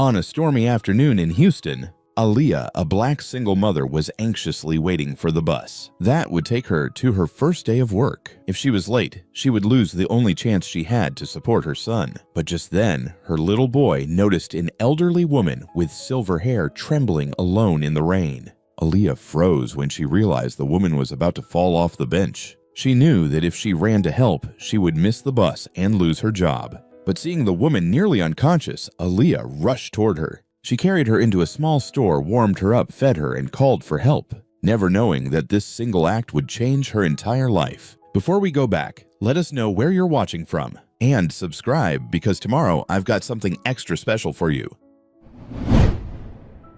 On a stormy afternoon in Houston, Aaliyah, a black single mother, was anxiously waiting for the bus. That would take her to her first day of work. If she was late, she would lose the only chance she had to support her son. But just then, her little boy noticed an elderly woman with silver hair trembling alone in the rain. Aaliyah froze when she realized the woman was about to fall off the bench. She knew that if she ran to help, she would miss the bus and lose her job. But seeing the woman nearly unconscious, Aaliyah rushed toward her. She carried her into a small store, warmed her up, fed her, and called for help, never knowing that this single act would change her entire life. Before we go back, let us know where you're watching from, and subscribe because tomorrow I've got something extra special for you.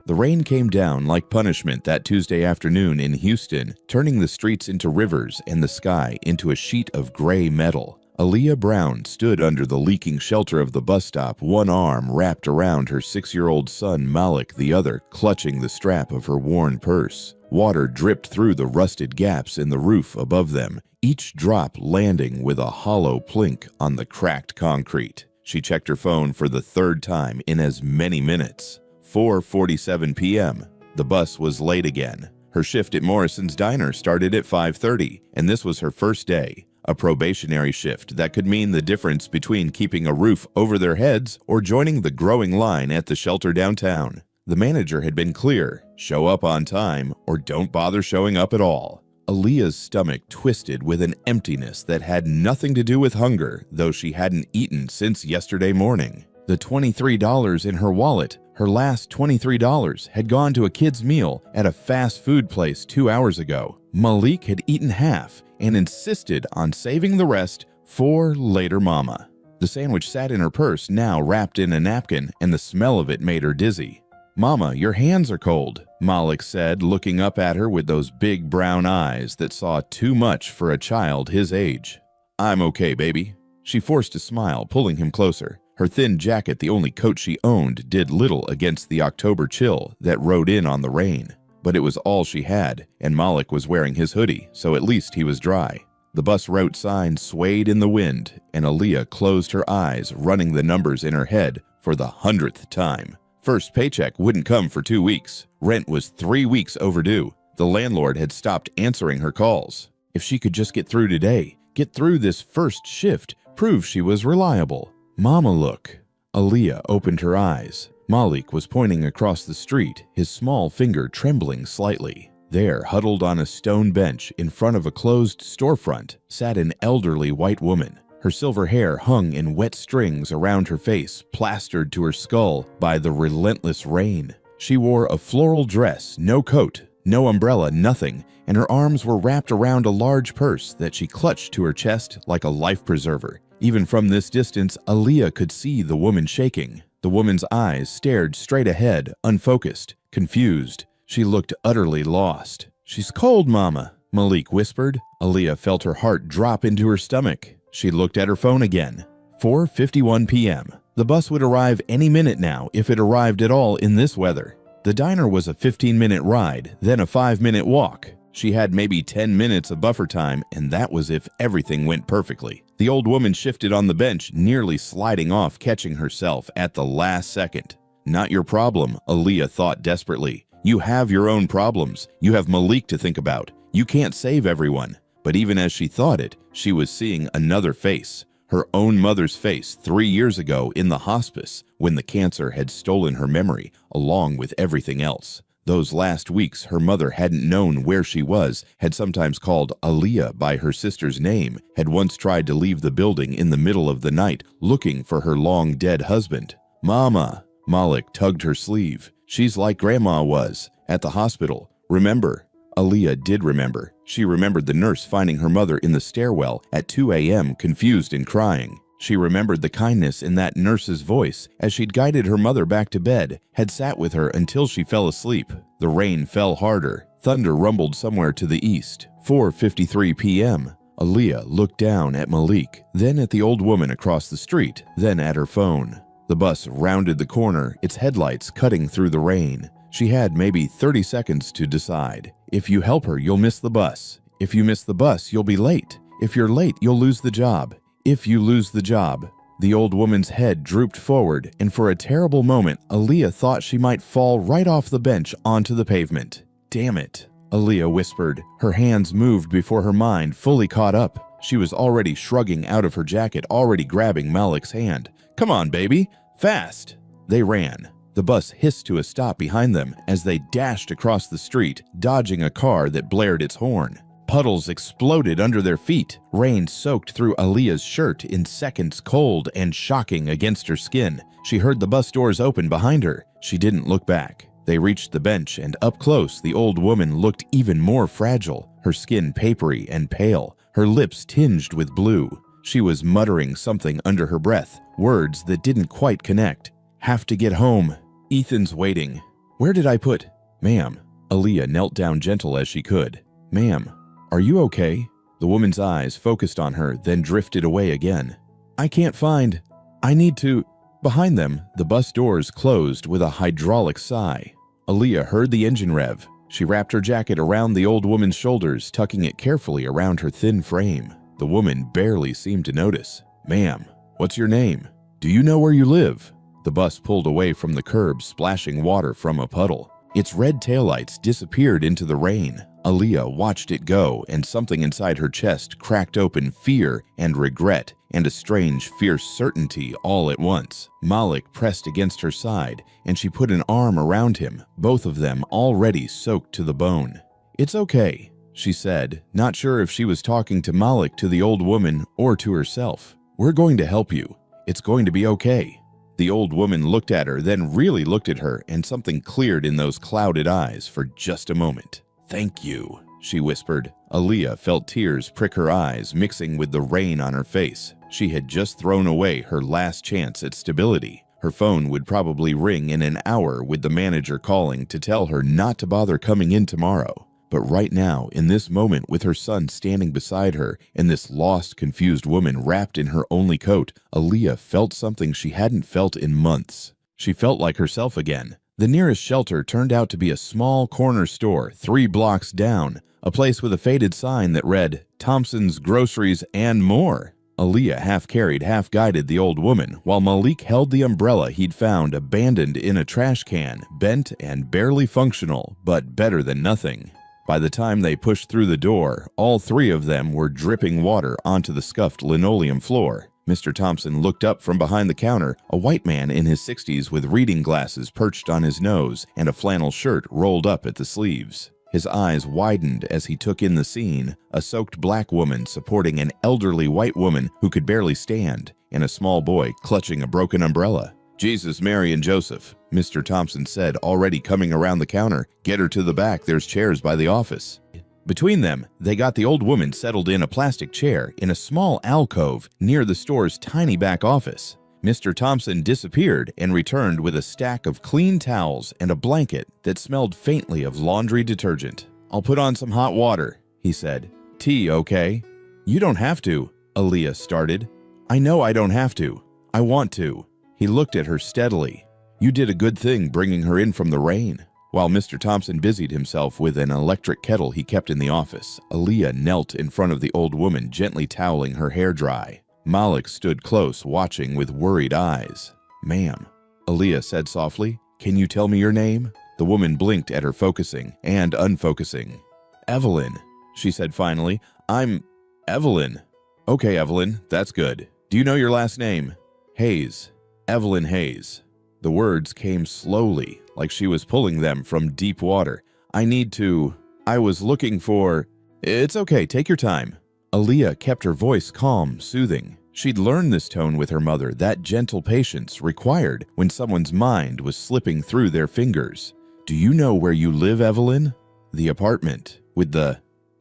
The rain came down like punishment that Tuesday afternoon in Houston, turning the streets into rivers and the sky into a sheet of gray metal. Aaliyah Brown stood under the leaking shelter of the bus stop, one arm wrapped around her 6-year-old son Malik, the other clutching the strap of her worn purse. Water dripped through the rusted gaps in the roof above them, each drop landing with a hollow plink on the cracked concrete. She checked her phone for the third time in as many minutes. 4:47 p.m. The bus was late again. Her shift at Morrison's Diner started at 5:30, and this was her first day. A probationary shift that could mean the difference between keeping a roof over their heads or joining the growing line at the shelter downtown. The manager had been clear: show up on time or don't bother showing up at all. Aaliyah's stomach twisted with an emptiness that had nothing to do with hunger, though she hadn't eaten since yesterday morning. The $23 in her wallet, her last $23, had gone to a kid's meal at a fast food place 2 hours ago. Malik had eaten half and insisted on saving the rest for later mama. The sandwich sat in her purse, now wrapped in a napkin, and the smell of it made her dizzy. "Mama, your hands are cold," Malik said, looking up at her with those big brown eyes that saw too much for a child his age. "I'm okay, baby." She forced a smile, pulling him closer. Her thin jacket, the only coat she owned, did little against the October chill that rode in on the rain. But it was all she had, and Malik was wearing his hoodie, so at least he was dry. The bus route sign swayed in the wind, and Aaliyah closed her eyes, running the numbers in her head for the 100th time. First paycheck wouldn't come for 2 weeks. Rent was 3 weeks overdue. The landlord had stopped answering her calls. If she could just get through today, get through this first shift, prove she was reliable. "Mama, look." Aaliyah opened her eyes. Malik was pointing across the street, his small finger trembling slightly. There, huddled on a stone bench in front of a closed storefront, sat an elderly white woman. Her silver hair hung in wet strings around her face, plastered to her skull by the relentless rain. She wore a floral dress, no coat, no umbrella, nothing, and her arms were wrapped around a large purse that she clutched to her chest like a life preserver. Even from this distance, Aaliyah could see the woman shaking. The woman's eyes stared straight ahead, unfocused, confused. She looked utterly lost. "She's cold, Mama," Malik whispered. Aaliyah felt her heart drop into her stomach. She looked at her phone again. 4:51 p.m. The bus would arrive any minute now if it arrived at all in this weather. The diner was a 15-minute ride, then a 5-minute walk. She had maybe 10 minutes of buffer time, and that was if everything went perfectly. The old woman shifted on the bench, nearly sliding off, catching herself at the last second. "Not your problem," Aaliyah thought desperately. "You have your own problems. You have Malik to think about. You can't save everyone." But even as she thought it, she was seeing another face. Her own mother's face 3 years ago in the hospice, when the cancer had stolen her memory, along with everything else. Those last weeks, her mother hadn't known where she was, had sometimes called Aaliyah by her sister's name, had once tried to leave the building in the middle of the night, looking for her long-dead husband. "Mama," Malik tugged her sleeve. "She's like Grandma was, at the hospital. Remember?" Aaliyah did remember. She remembered the nurse finding her mother in the stairwell at 2 a.m., confused and crying. She remembered the kindness in that nurse's voice as she'd guided her mother back to bed, had sat with her until she fell asleep. The rain fell harder. Thunder rumbled somewhere to the east. 4:53 p.m. Aaliyah looked down at Malik, then at the old woman across the street, then at her phone. The bus rounded the corner, its headlights cutting through the rain. She had maybe 30 seconds to decide. If you help her, you'll miss the bus. If you miss the bus, you'll be late. If you're late, you'll lose the job. If you lose the job, The old woman's head drooped forward, and for a terrible moment, Aaliyah thought she might fall right off the bench onto the pavement. "Damn it," Aaliyah whispered. Her hands moved before her mind fully caught up. She was already shrugging out of her jacket, already grabbing Malik's hand. "Come on, baby, fast!" They ran. The bus hissed to a stop behind them as they dashed across the street, dodging a car that blared its horn. Puddles exploded under their feet. Rain soaked through Aaliyah's shirt in seconds, cold and shocking against her skin. She heard the bus doors open behind her. She didn't look back. They reached the bench, and up close, the old woman looked even more fragile, her skin papery and pale, her lips tinged with blue. She was muttering something under her breath, words that didn't quite connect. "Have to get home. Ethan's waiting. Where did I put—" "Ma'am." Aaliyah knelt down gentle as she could. "Ma'am, are you okay?" The woman's eyes focused on her, then drifted away again. "I can't find. I need to—" Behind them, the bus doors closed with a hydraulic sigh. Aaliyah heard the engine rev. She wrapped her jacket around the old woman's shoulders, tucking it carefully around her thin frame. The woman barely seemed to notice. "Ma'am, what's your name? Do you know where you live?" The bus pulled away from the curb, splashing water from a puddle. Its red taillights disappeared into the rain. Aaliyah watched it go, and something inside her chest cracked open, fear and regret, and a strange, fierce certainty all at once. Malik pressed against her side, and she put an arm around him, both of them already soaked to the bone. "It's okay," she said, not sure if she was talking to Malik, to the old woman, or to herself. "We're going to help you. It's going to be okay." The old woman looked at her, then really looked at her, and something cleared in those clouded eyes for just a moment. "Thank you," she whispered. Aaliyah felt tears prick her eyes, mixing with the rain on her face. She had just thrown away her last chance at stability. Her phone would probably ring in an hour with the manager calling to tell her not to bother coming in tomorrow. But right now, in this moment, with her son standing beside her and this lost, confused woman wrapped in her only coat, Aaliyah felt something she hadn't felt in months. She felt like herself again. The nearest shelter turned out to be a small corner store 3 blocks down, a place with a faded sign that read, "Thompson's Groceries and More." Aaliyah half-carried, half-guided the old woman, while Malik held the umbrella he'd found abandoned in a trash can, bent and barely functional, but better than nothing. By the time they pushed through the door, all 3 of them were dripping water onto the scuffed linoleum floor. Mr. Thompson looked up from behind the counter, a white man in his 60s with reading glasses perched on his nose and a flannel shirt rolled up at the sleeves. His eyes widened as he took in the scene, a soaked black woman supporting an elderly white woman who could barely stand, and a small boy clutching a broken umbrella. "Jesus, Mary, and Joseph," Mr. Thompson said, already coming around the counter. "Get her to the back, there's chairs by the office." Between them, they got the old woman settled in a plastic chair in a small alcove near the store's tiny back office. Mr. Thompson disappeared and returned with a stack of clean towels and a blanket that smelled faintly of laundry detergent. "I'll put on some hot water," he said. "Tea, okay?" "You don't have to," Aaliyah started. "I know I don't have to. I want to." He looked at her steadily. "You did a good thing bringing her in from the rain." While Mr. Thompson busied himself with an electric kettle he kept in the office, Aaliyah knelt in front of the old woman, gently toweling her hair dry. Malik stood close, watching with worried eyes. "Ma'am," Aaliyah said softly, "can you tell me your name?" The woman blinked at her, focusing and unfocusing. "Evelyn," she said finally. "I'm Evelyn." "Okay, Evelyn, that's good. Do you know your last name?" "Hayes. Evelyn Hayes." The words came slowly, like she was pulling them from deep water. I was looking for—" "It's okay, take your time." Aaliyah kept her voice calm, soothing. She'd learned this tone with her mother, that gentle patience required when someone's mind was slipping through their fingers. "Do you know where you live, Evelyn?" "The apartment, with the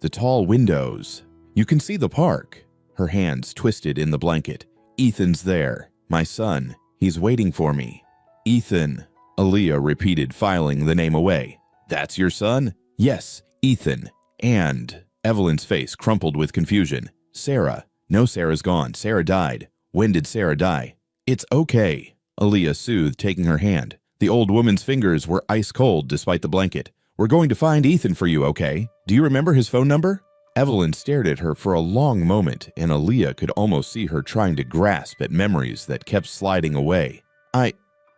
tall windows. You can see the park." Her hands twisted in the blanket. "Ethan's there. My son. He's waiting for me." "Ethan," Aaliyah repeated, filing the name away. "That's your son?" "Yes, Ethan. And—" Evelyn's face crumpled with confusion. "Sarah. No, Sarah's gone. Sarah died." "When did Sarah die?" "It's okay," Aaliyah soothed, taking her hand. The old woman's fingers were ice cold despite the blanket. "We're going to find Ethan for you, okay? Do you remember his phone number?" Evelyn stared at her for a long moment, and Aaliyah could almost see her trying to grasp at memories that kept sliding away.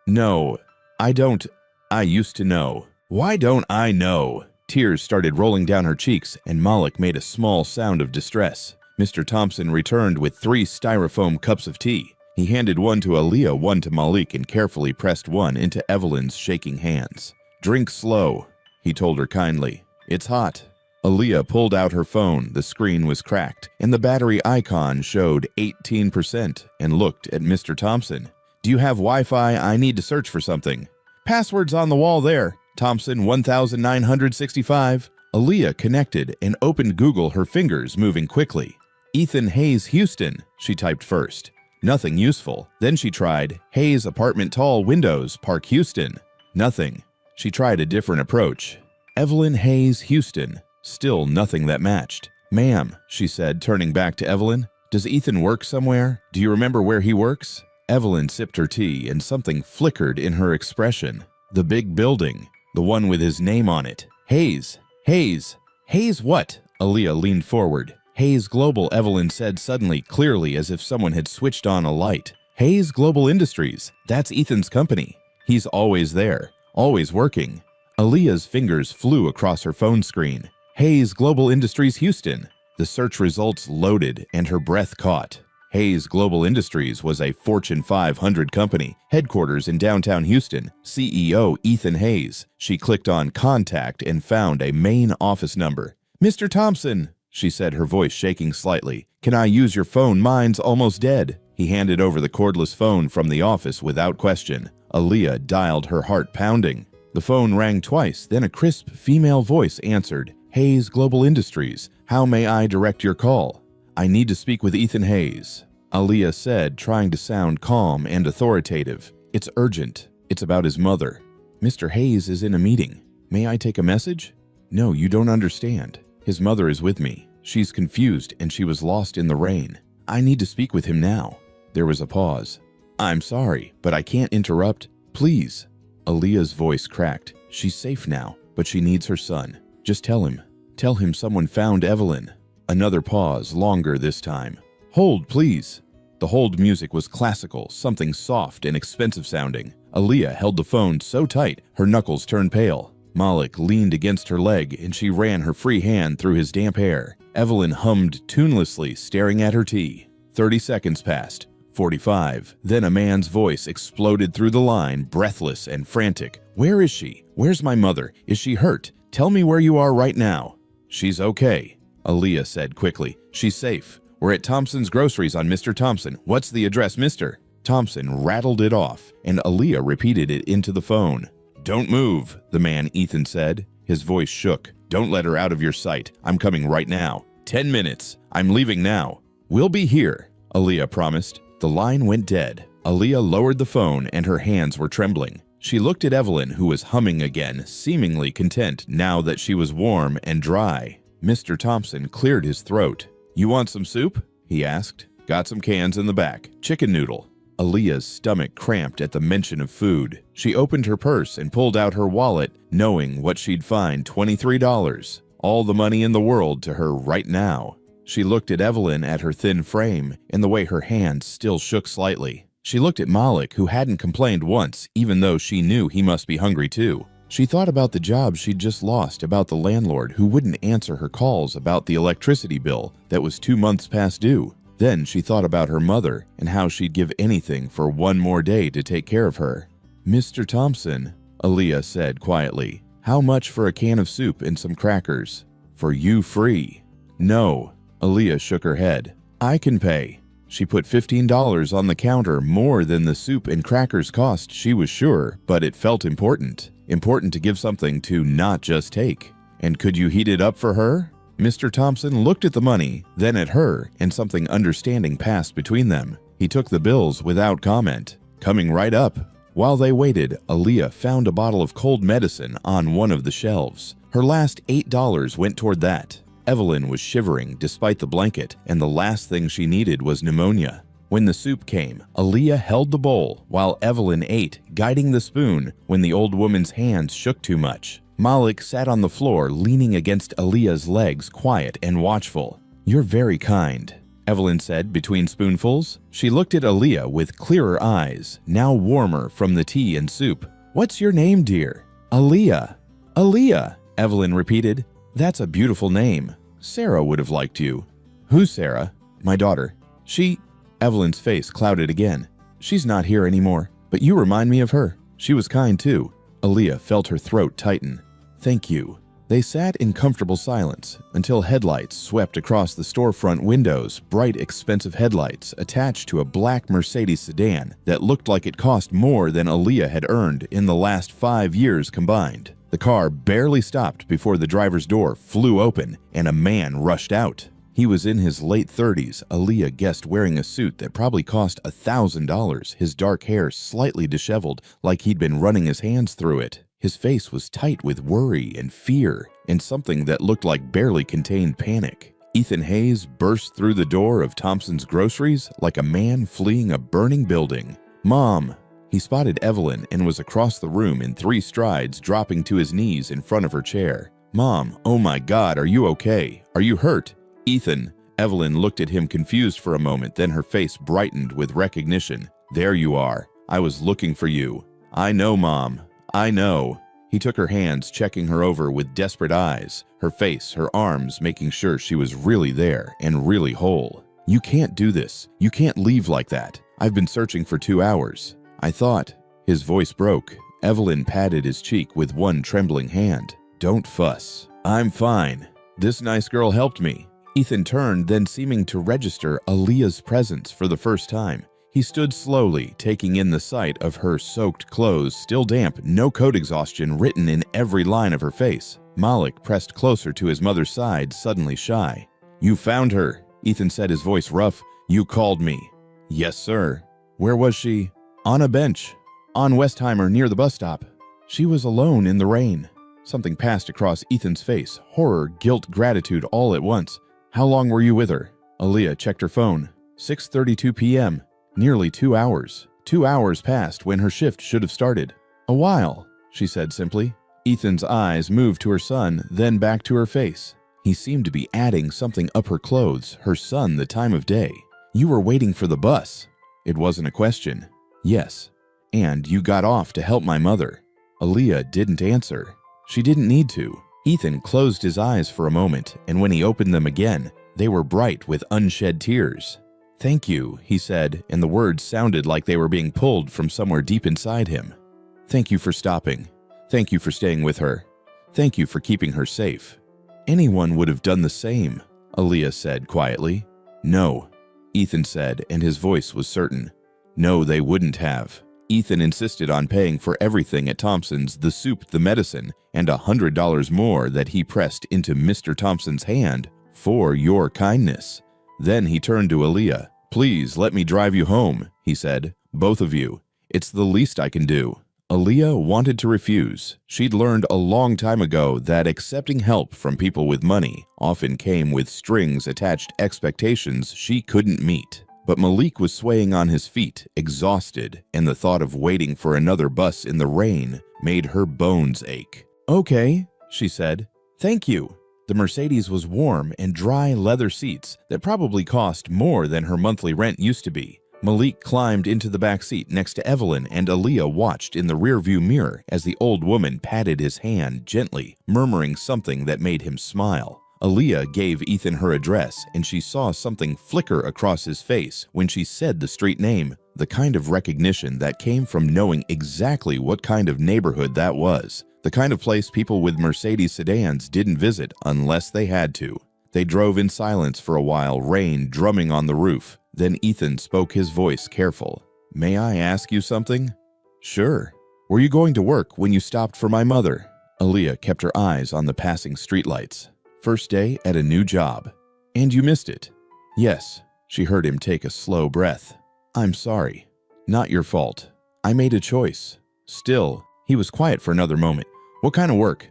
No, I don't. I used to know. Why don't I know? Tears started rolling down her cheeks, and Malik made a small sound of distress. Mr. Thompson returned with 3 styrofoam cups of tea. He handed one to Aaliyah, one to Malik, and carefully pressed one into Evelyn's shaking hands. "Drink slow," he told her kindly. "It's hot." Aaliyah pulled out her phone. The screen was cracked, and the battery icon showed 18%, and looked at Mr. Thompson. "Do you have Wi-Fi? I need to search for something." "Password's on the wall there. Thompson 1965. Aaliyah connected and opened Google, her fingers moving quickly. "Ethan Hayes, Houston," she typed first. Nothing useful. Then she tried Hayes Apartment Tall Windows, Park, Houston. Nothing. She tried a different approach. Evelyn Hayes, Houston. Still nothing that matched. "Ma'am," she said, turning back to Evelyn, "does Ethan work somewhere? Do you remember where he works?" Evelyn sipped her tea, and something flickered in her expression. "The big building. The one with his name on it. Hayes. Hayes. Hayes what?" Aaliyah leaned forward. "Hayes Global," Evelyn said suddenly, clearly as if someone had switched on a light. "Hayes Global Industries. That's Ethan's company. He's always there. Always working." Aaliyah's fingers flew across her phone screen. "Hayes Global Industries, Houston." The search results loaded, and her breath caught. Hayes Global Industries was a Fortune 500 company, headquarters in downtown Houston. CEO Ethan Hayes. She clicked on Contact and found a main office number. "Mr. Thompson," she said, her voice shaking slightly. "Can I use your phone? Mine's almost dead." He handed over the cordless phone from the office without question. Aaliyah dialed, her heart pounding. The phone rang twice, then a crisp female voice answered. "Hayes Global Industries. How may I direct your call?" "I need to speak with Ethan Hayes," Aaliyah said, trying to sound calm and authoritative. "It's urgent. It's about his mother." "Mr. Hayes is in a meeting. May I take a message?" "No, you don't understand. His mother is with me. She's confused and she was lost in the rain. I need to speak with him now." There was a pause. "I'm sorry, but I can't interrupt. Please." Aaliyah's voice cracked. "She's safe now, but she needs her son. Just tell him. Tell him someone found Evelyn." Another pause, longer this time. "Hold, please." The hold music was classical, something soft and expensive sounding. Aaliyah held the phone so tight, her knuckles turned pale. Malik leaned against her leg, and she ran her free hand through his damp hair. Evelyn hummed tunelessly, staring at her tea. 30 seconds passed. 45. Then a man's voice exploded through the line, breathless and frantic. "Where is she? Where's my mother? Is she hurt? Tell me where you are right now." "She's okay," Aaliyah said quickly. "She's safe. We're at Thompson's Groceries on Mr. Thompson. What's the address, Mr.?" Thompson rattled it off, and Aaliyah repeated it into the phone. "Don't move," the man Ethan said. His voice shook. "Don't let her out of your sight. I'm coming right now. 10 minutes. I'm leaving now." "We'll be here," Aaliyah promised. The line went dead. Aaliyah lowered the phone, and her hands were trembling. She looked at Evelyn, who was humming again, seemingly content now that she was warm and dry. Mr. Thompson cleared his throat. "You want some soup?" he asked. "Got some cans in the back. Chicken noodle." Aaliyah's stomach cramped at the mention of food. She opened her purse and pulled out her wallet, knowing what she'd find: $23. All the money in the world to her right now. She looked at Evelyn, at her thin frame, and the way her hands still shook slightly. She looked at Malik, who hadn't complained once, even though she knew he must be hungry too. She thought about the job she'd just lost, about the landlord who wouldn't answer her calls, about the electricity bill that was 2 months past due. Then she thought about her mother and how she'd give anything for one more day to take care of her. "Mr. Thompson," Aaliyah said quietly, "how much for a can of soup and some crackers? For you free." "No," Aaliyah shook her head. "I can pay." She put $15 on the counter, more than the soup and crackers cost, she was sure, but it felt important. Important to give something to not just take. "And could you heat it up for her?" Mr. Thompson looked at the money, then at her, and something understanding passed between them. He took the bills without comment. "Coming right up." While they waited, Aaliyah found a bottle of cold medicine on one of the shelves. Her last $8 went toward that. Evelyn was shivering despite the blanket, and the last thing she needed was pneumonia. When the soup came, Aaliyah held the bowl while Evelyn ate, guiding the spoon when the old woman's hands shook too much. Malik sat on the floor, leaning against Aaliyah's legs, quiet and watchful. "You're very kind," Evelyn said between spoonfuls. She looked at Aaliyah with clearer eyes, now warmer from the tea and soup. "What's your name, dear?" "Aaliyah." "Aaliyah," Evelyn repeated. "That's a beautiful name. Sarah would have liked you." "Who's Sarah?" "My daughter." "She—" Evelyn's face clouded again. "She's not here anymore, but you remind me of her. She was kind too." Aaliyah felt her throat tighten. "Thank you." They sat in comfortable silence until headlights swept across the storefront windows, bright, expensive headlights attached to a black Mercedes sedan that looked like it cost more than Aaliyah had earned in the last 5 years combined. The car barely stopped before the driver's door flew open and a man rushed out. He was in his late 30s, Aaliyah guessed, wearing a suit that probably cost $1,000, his dark hair slightly disheveled like he'd been running his hands through it. His face was tight with worry and fear, and something that looked like barely contained panic. Ethan Hayes burst through the door of Thompson's Groceries like a man fleeing a burning building. "Mom!" He spotted Evelyn and was across the room in 3 strides, dropping to his knees in front of her chair. "Mom, oh my God, are you okay? Are you hurt?" "Ethan." Evelyn looked at him confused for a moment, then her face brightened with recognition. "There you are. I was looking for you." "I know, Mom. I know." He took her hands, checking her over with desperate eyes, her face, her arms, making sure she was really there and really whole. "You can't do this. You can't leave like that. I've been searching for 2 hours. I thought—" His voice broke. Evelyn patted his cheek with one trembling hand. "Don't fuss. I'm fine. This nice girl helped me." Ethan turned, then seeming to register Aaliyah's presence for the first time. He stood slowly, taking in the sight of her soaked clothes, still damp, no coat exhaustion written in every line of her face. Malik pressed closer to his mother's side, suddenly shy. "You found her," Ethan said, his voice rough. "You called me." "Yes, sir." "Where was she?" "On a bench. On Westheimer, near the bus stop. She was alone in the rain." Something passed across Ethan's face, horror, guilt, gratitude all at once. "How long were you with her?" Aaliyah checked her phone. 6:32 p.m. Nearly 2 hours. 2 hours passed when her shift should have started. "A while," she said simply. Ethan's eyes moved to her son, then back to her face. He seemed to be adding something up her clothes, her son, the time of day. "You were waiting for the bus." It wasn't a question. "Yes. And you got off to help my mother." Aaliyah didn't answer. She didn't need to. Ethan closed his eyes for a moment, and when he opened them again, they were bright with unshed tears. "Thank you," he said, and the words sounded like they were being pulled from somewhere deep inside him. "Thank you for stopping. Thank you for staying with her. Thank you for keeping her safe." "Anyone would have done the same," Aaliyah said quietly. "No," Ethan said, and his voice was certain. "No, they wouldn't have." Ethan insisted on paying for everything at Thompson's, the soup, the medicine, and $100 more that he pressed into Mr. Thompson's hand for your kindness. Then he turned to Aaliyah. "Please let me drive you home," he said. "Both of you. It's the least I can do." Aaliyah wanted to refuse. She'd learned a long time ago that accepting help from people with money often came with strings-attached expectations she couldn't meet. But Malik was swaying on his feet, exhausted, and the thought of waiting for another bus in the rain made her bones ache. "Okay," she said. "Thank you." The Mercedes was warm and dry leather seats that probably cost more than her monthly rent used to be. Malik climbed into the back seat next to Evelyn, and Aaliyah watched in the rearview mirror as the old woman patted his hand gently, murmuring something that made him smile. Aaliyah gave Ethan her address, and she saw something flicker across his face when she said the street name, the kind of recognition that came from knowing exactly what kind of neighborhood that was, the kind of place people with Mercedes sedans didn't visit unless they had to. They drove in silence for a while, rain drumming on the roof. Then Ethan spoke, his voice careful. "May I ask you something?" "Sure." "Were you going to work when you stopped for my mother?" Aaliyah kept her eyes on the passing streetlights. "First day at a new job." "And you missed it?" "Yes." She heard him take a slow breath. "I'm sorry." "Not your fault. I made a choice." Still, he was quiet for another moment. "What kind of work?"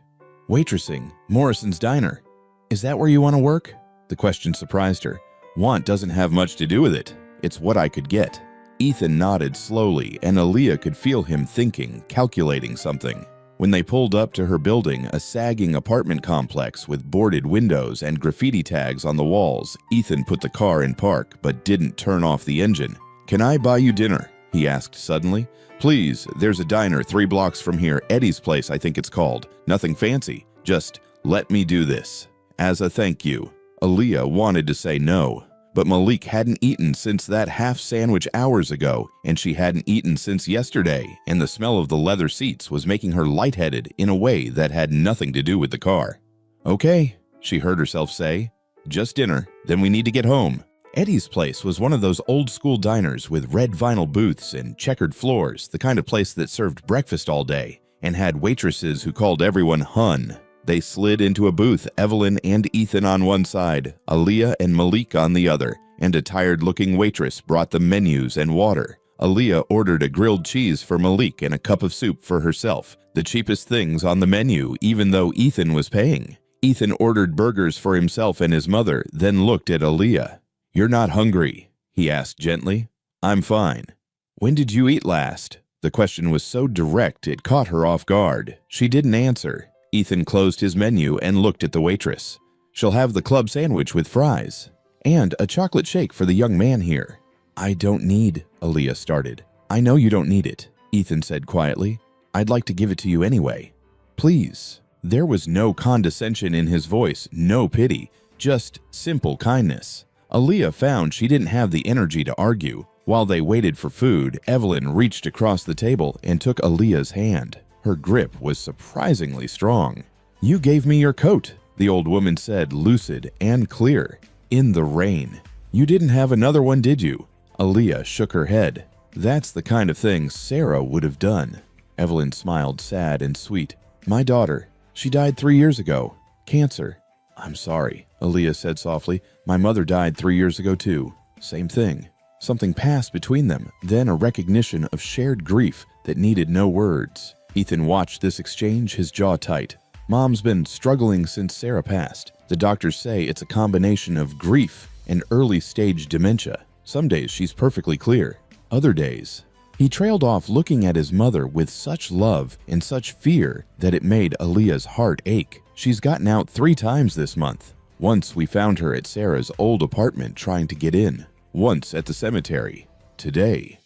"Waitressing. Morrison's Diner." "Is that where you want to work?" The question surprised her. "Want doesn't have much to do with it. It's what I could get." Ethan nodded slowly, and Aaliyah could feel him thinking, calculating something. When they pulled up to her building, a sagging apartment complex with boarded windows and graffiti tags on the walls, Ethan put the car in park but didn't turn off the engine. "Can I buy you dinner?" he asked suddenly. "Please, there's a diner 3 blocks from here, Eddie's Place I think it's called. Nothing fancy. Just let me do this. As a thank you." Aaliyah wanted to say no, but Malik hadn't eaten since that half sandwich hours ago, and she hadn't eaten since yesterday, and the smell of the leather seats was making her lightheaded in a way that had nothing to do with the car. "Okay," she heard herself say. "Just dinner, then we need to get home." Eddie's Place was one of those old-school diners with red vinyl booths and checkered floors, the kind of place that served breakfast all day, and had waitresses who called everyone hun. They slid into a booth, Evelyn and Ethan on one side, Aaliyah and Malik on the other, and a tired-looking waitress brought them menus and water. Aaliyah ordered a grilled cheese for Malik and a cup of soup for herself, the cheapest things on the menu, even though Ethan was paying. Ethan ordered burgers for himself and his mother, then looked at Aaliyah. "You're not hungry?" he asked gently. "I'm fine." "When did you eat last?" The question was so direct it caught her off guard. She didn't answer. Ethan closed his menu and looked at the waitress. "She'll have the club sandwich with fries. And a chocolate shake for the young man here." "I don't need," Aaliyah started. "I know you don't need it," Ethan said quietly. "I'd like to give it to you anyway. Please." There was no condescension in his voice, no pity, just simple kindness. Aaliyah found she didn't have the energy to argue. While they waited for food, Evelyn reached across the table and took Aaliyah's hand. Her grip was surprisingly strong. "You gave me your coat," the old woman said, lucid and clear. "In the rain. You didn't have another one, did you?" Aaliyah shook her head. "That's the kind of thing Sarah would have done." Evelyn smiled, sad and sweet. "My daughter. She died 3 years ago. Cancer." "I'm sorry," Aaliyah said softly. "My mother died 3 years ago too. Same thing." Something passed between them, then a recognition of shared grief that needed no words. Ethan watched this exchange, his jaw tight. "Mom's been struggling since Sarah passed. The doctors say it's a combination of grief and early-stage dementia. Some days she's perfectly clear. Other days..." He trailed off, looking at his mother with such love and such fear that it made Aaliyah's heart ache. "She's gotten out 3 times this month. Once we found her at Sarah's old apartment trying to get in. Once at the cemetery. Today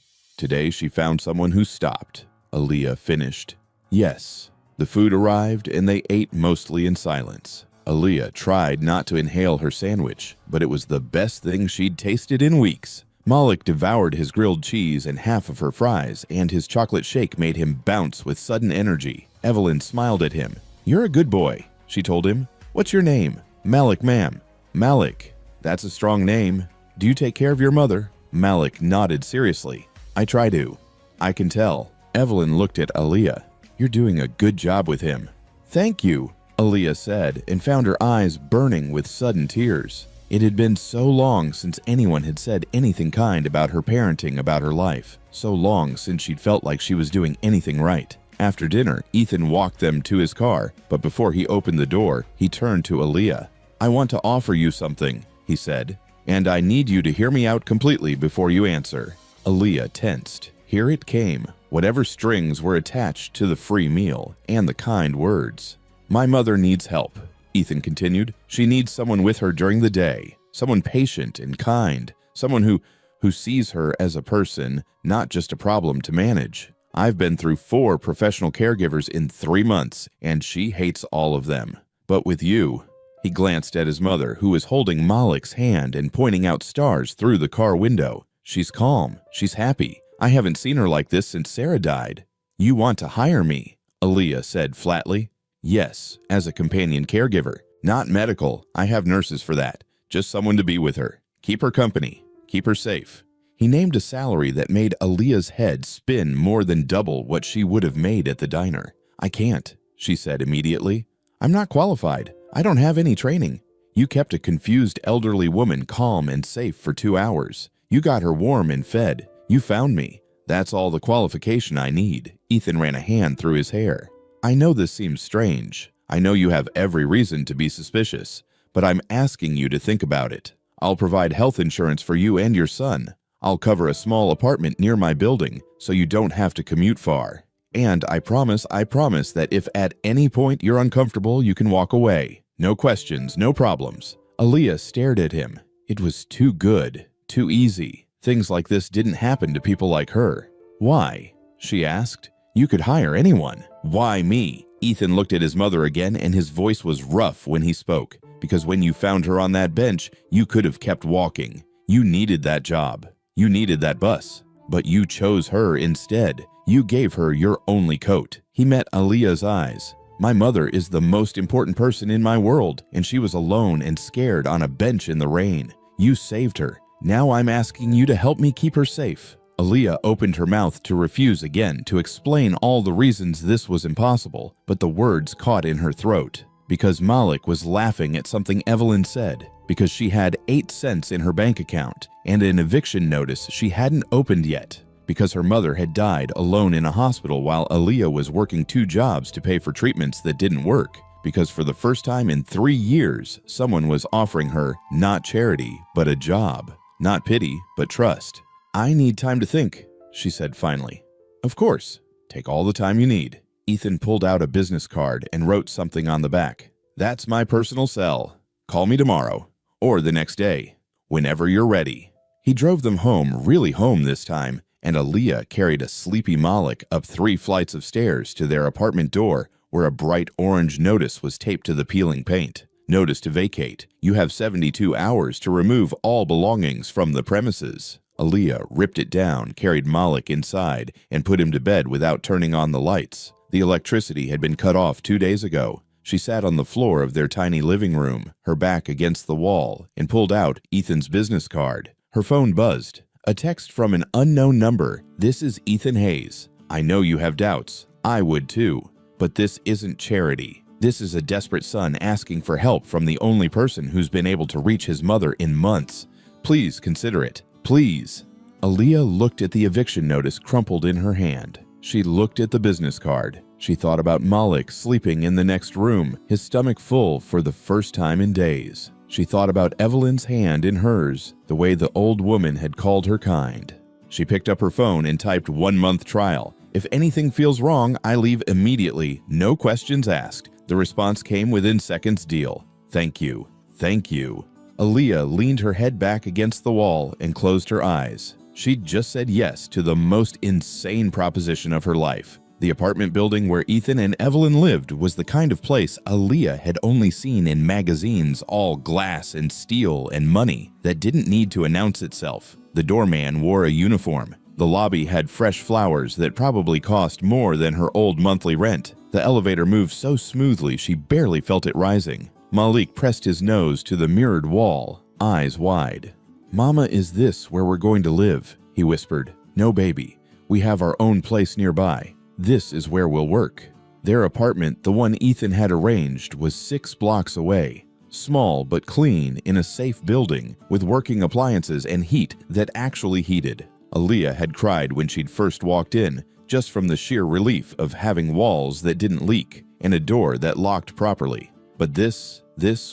she found someone who stopped." Aaliyah finished. "Yes." The food arrived and they ate mostly in silence. Aaliyah tried not to inhale her sandwich, but it was the best thing she'd tasted in weeks. Malik devoured his grilled cheese and half of her fries, and his chocolate shake made him bounce with sudden energy. Evelyn smiled at him. "You're a good boy," she told him. "What's your name?" "Malik, ma'am." "Malik. That's a strong name. Do you take care of your mother?" Malik nodded seriously. "I try to." "I can tell." Evelyn looked at Aaliyah. "You're doing a good job with him." "Thank you," Aaliyah said, and found her eyes burning with sudden tears. It had been so long since anyone had said anything kind about her parenting, about her life. So long since she'd felt like she was doing anything right. After dinner, Ethan walked them to his car, but before he opened the door, he turned to Aaliyah. "I want to offer you something," he said, "and I need you to hear me out completely before you answer." Aaliyah tensed. Here it came, whatever strings were attached to the free meal and the kind words. "My mother needs help," Ethan continued. "She needs someone with her during the day, someone patient and kind, someone who sees her as a person, not just a problem to manage. I've been through 4 professional caregivers in 3 months, and she hates all of them. But with you..." He glanced at his mother, who was holding Malik's hand and pointing out stars through the car window. "She's calm. She's happy. I haven't seen her like this since Sarah died." "You want to hire me," Aaliyah said flatly. "Yes, as a companion caregiver. Not medical. I have nurses for that. Just someone to be with her. Keep her company. Keep her safe." He named a salary that made Aaliyah's head spin more than double what she would have made at the diner. "I can't," she said immediately. "I'm not qualified. I don't have any training. You kept a confused elderly woman calm and safe for 2 hours. You got her warm and fed. You found me. That's all the qualification I need." Ethan ran a hand through his hair. "I know this seems strange. I know you have every reason to be suspicious, but I'm asking you to think about it. I'll provide health insurance for you and your son. I'll cover a small apartment near my building so you don't have to commute far. And I promise that if at any point you're uncomfortable, you can walk away. No questions, no problems." Aaliyah stared at him. It was too good, too easy. Things like this didn't happen to people like her. "Why?" she asked. "You could hire anyone. Why me?" Ethan looked at his mother again, and his voice was rough when he spoke. "Because when you found her on that bench, you could have kept walking. You needed that job. You needed that bus. But you chose her instead. You gave her your only coat." He met Aaliyah's eyes. "My mother is the most important person in my world, and she was alone and scared on a bench in the rain. You saved her. Now I'm asking you to help me keep her safe." Aaliyah opened her mouth to refuse again, to explain all the reasons this was impossible, but the words caught in her throat. Because Malik was laughing at something Evelyn said. Because she had 8 cents in her bank account and an eviction notice she hadn't opened yet. Because her mother had died alone in a hospital while Aaliyah was working 2 jobs to pay for treatments that didn't work. Because for the first time in 3 years, someone was offering her not charity, but a job. Not pity, but trust. "I need time to think," she said finally. "Of course. Take all the time you need." Ethan pulled out a business card and wrote something on the back. "That's my personal cell. Call me tomorrow. Or the next day. Whenever you're ready." He drove them home, really home this time, and Aaliyah carried a sleepy Malik up 3 flights of stairs to their apartment door, where a bright orange notice was taped to the peeling paint. "Notice to vacate. You have 72 hours to remove all belongings from the premises." Aaliyah ripped it down, carried Malik inside, and put him to bed without turning on the lights. The electricity had been cut off 2 days ago. She sat on the floor of their tiny living room, her back against the wall, and pulled out Ethan's business card. Her phone buzzed. A text from an unknown number. "This is Ethan Hayes. I know you have doubts. I would too. But this isn't charity. This is a desperate son asking for help from the only person who's been able to reach his mother in months. Please consider it. Please." Aaliyah looked at the eviction notice crumpled in her hand. She looked at the business card. She thought about Malik sleeping in the next room, his stomach full for the first time in days. She thought about Evelyn's hand in hers, the way the old woman had called her kind. She picked up her phone and typed 1-month trial. "If anything feels wrong, I leave immediately, no questions asked." The response came within seconds. "Deal. Thank you. Thank you." Aaliyah leaned her head back against the wall and closed her eyes. She'd just said yes to the most insane proposition of her life. The apartment building where Ethan and Evelyn lived was the kind of place Aaliyah had only seen in magazines, all glass and steel and money, that didn't need to announce itself. The doorman wore a uniform. The lobby had fresh flowers that probably cost more than her old monthly rent. The elevator moved so smoothly she barely felt it rising. Malik pressed his nose to the mirrored wall, eyes wide. "Mama, is this where we're going to live?" he whispered. "No, baby. We have our own place nearby. This is where we'll work." Their apartment, the one Ethan had arranged, was 6 blocks away. Small but clean, in a safe building, with working appliances and heat that actually heated. Aaliyah had cried when she'd first walked in, just from the sheer relief of having walls that didn't leak and a door that locked properly. But this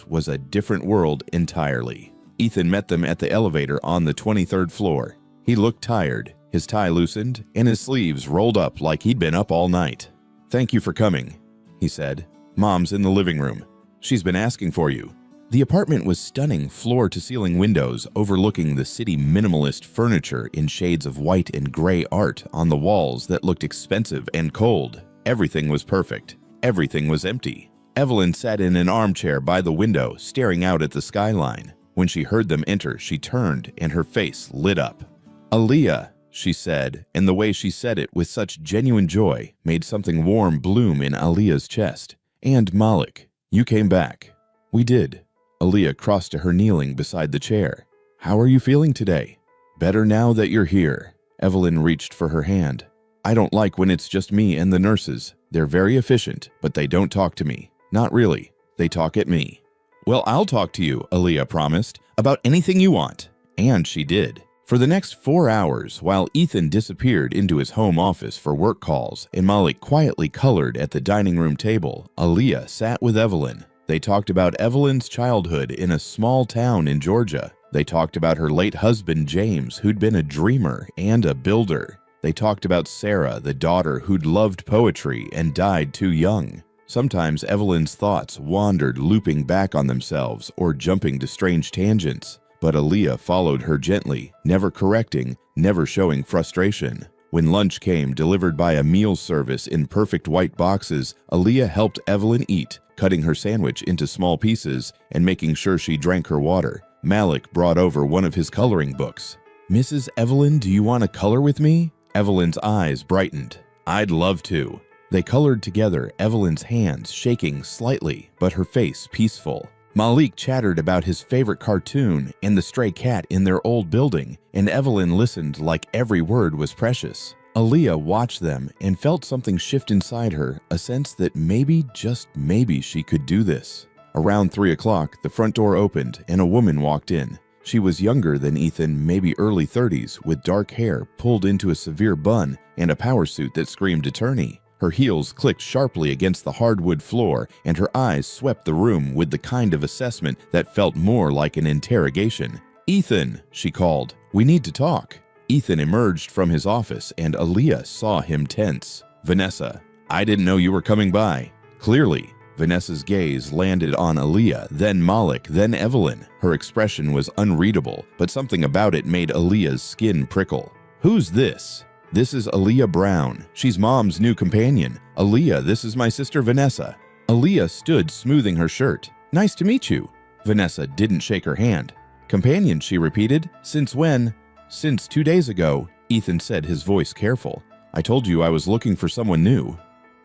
was a different world entirely. Ethan met them at the elevator on the 23rd floor. He looked tired, his tie loosened, and his sleeves rolled up like he'd been up all night. "Thank you for coming," he said. "Mom's in the living room. She's been asking for you." The apartment was stunning floor-to-ceiling windows overlooking the city minimalist furniture in shades of white and gray art on the walls that looked expensive and cold. Everything was perfect. Everything was empty. Evelyn sat in an armchair by the window, staring out at the skyline. When she heard them enter, she turned and her face lit up. "Aaliyah," she said, and the way she said it with such genuine joy made something warm bloom in Aaliyah's chest. "And Malik, you came back." "We did." Aaliyah crossed to her, kneeling beside the chair. "How are you feeling today?" "Better now that you're here." Evelyn reached for her hand. "I don't like when it's just me and the nurses. They're very efficient, but they don't talk to me. Not really. They talk at me." "Well, I'll talk to you," Aaliyah promised, "about anything you want." And she did. For the next 4 hours, while Ethan disappeared into his home office for work calls and Malik quietly colored at the dining room table, Aaliyah sat with Evelyn. They talked about Evelyn's childhood in a small town in Georgia. They talked about her late husband, James, who'd been a dreamer and a builder. They talked about Sarah, the daughter who'd loved poetry and died too young. Sometimes Evelyn's thoughts wandered, looping back on themselves or jumping to strange tangents. But Aaliyah followed her gently, never correcting, never showing frustration. When lunch came, delivered by a meal service in perfect white boxes, Aaliyah helped Evelyn eat, cutting her sandwich into small pieces and making sure she drank her water. Malik brought over one of his coloring books. "Mrs. Evelyn, do you want to color with me?" Evelyn's eyes brightened. "I'd love to." They colored together, Evelyn's hands shaking slightly, but her face peaceful. Malik chattered about his favorite cartoon and the stray cat in their old building, and Evelyn listened like every word was precious. Aaliyah watched them and felt something shift inside her, a sense that maybe, just maybe, she could do this. Around 3 o'clock, the front door opened and a woman walked in. She was younger than Ethan, maybe early 30s, with dark hair pulled into a severe bun and a power suit that screamed attorney. Her heels clicked sharply against the hardwood floor, and her eyes swept the room with the kind of assessment that felt more like an interrogation. "Ethan," she called, "we need to talk." Ethan emerged from his office, and Aaliyah saw him tense. "Vanessa, I didn't know you were coming by." Clearly, Vanessa's gaze landed on Aaliyah, then Malik, then Evelyn. Her expression was unreadable, but something about it made Aaliyah's skin prickle. "Who's this?" "This is Aaliyah Brown. She's Mom's new companion. Aaliyah, this is my sister Vanessa." Aaliyah stood smoothing her shirt. "Nice to meet you." Vanessa didn't shake her hand. "Companion," she repeated. "Since when?" "Since 2 days ago," Ethan said, his voice careful. "I told you I was looking for someone new.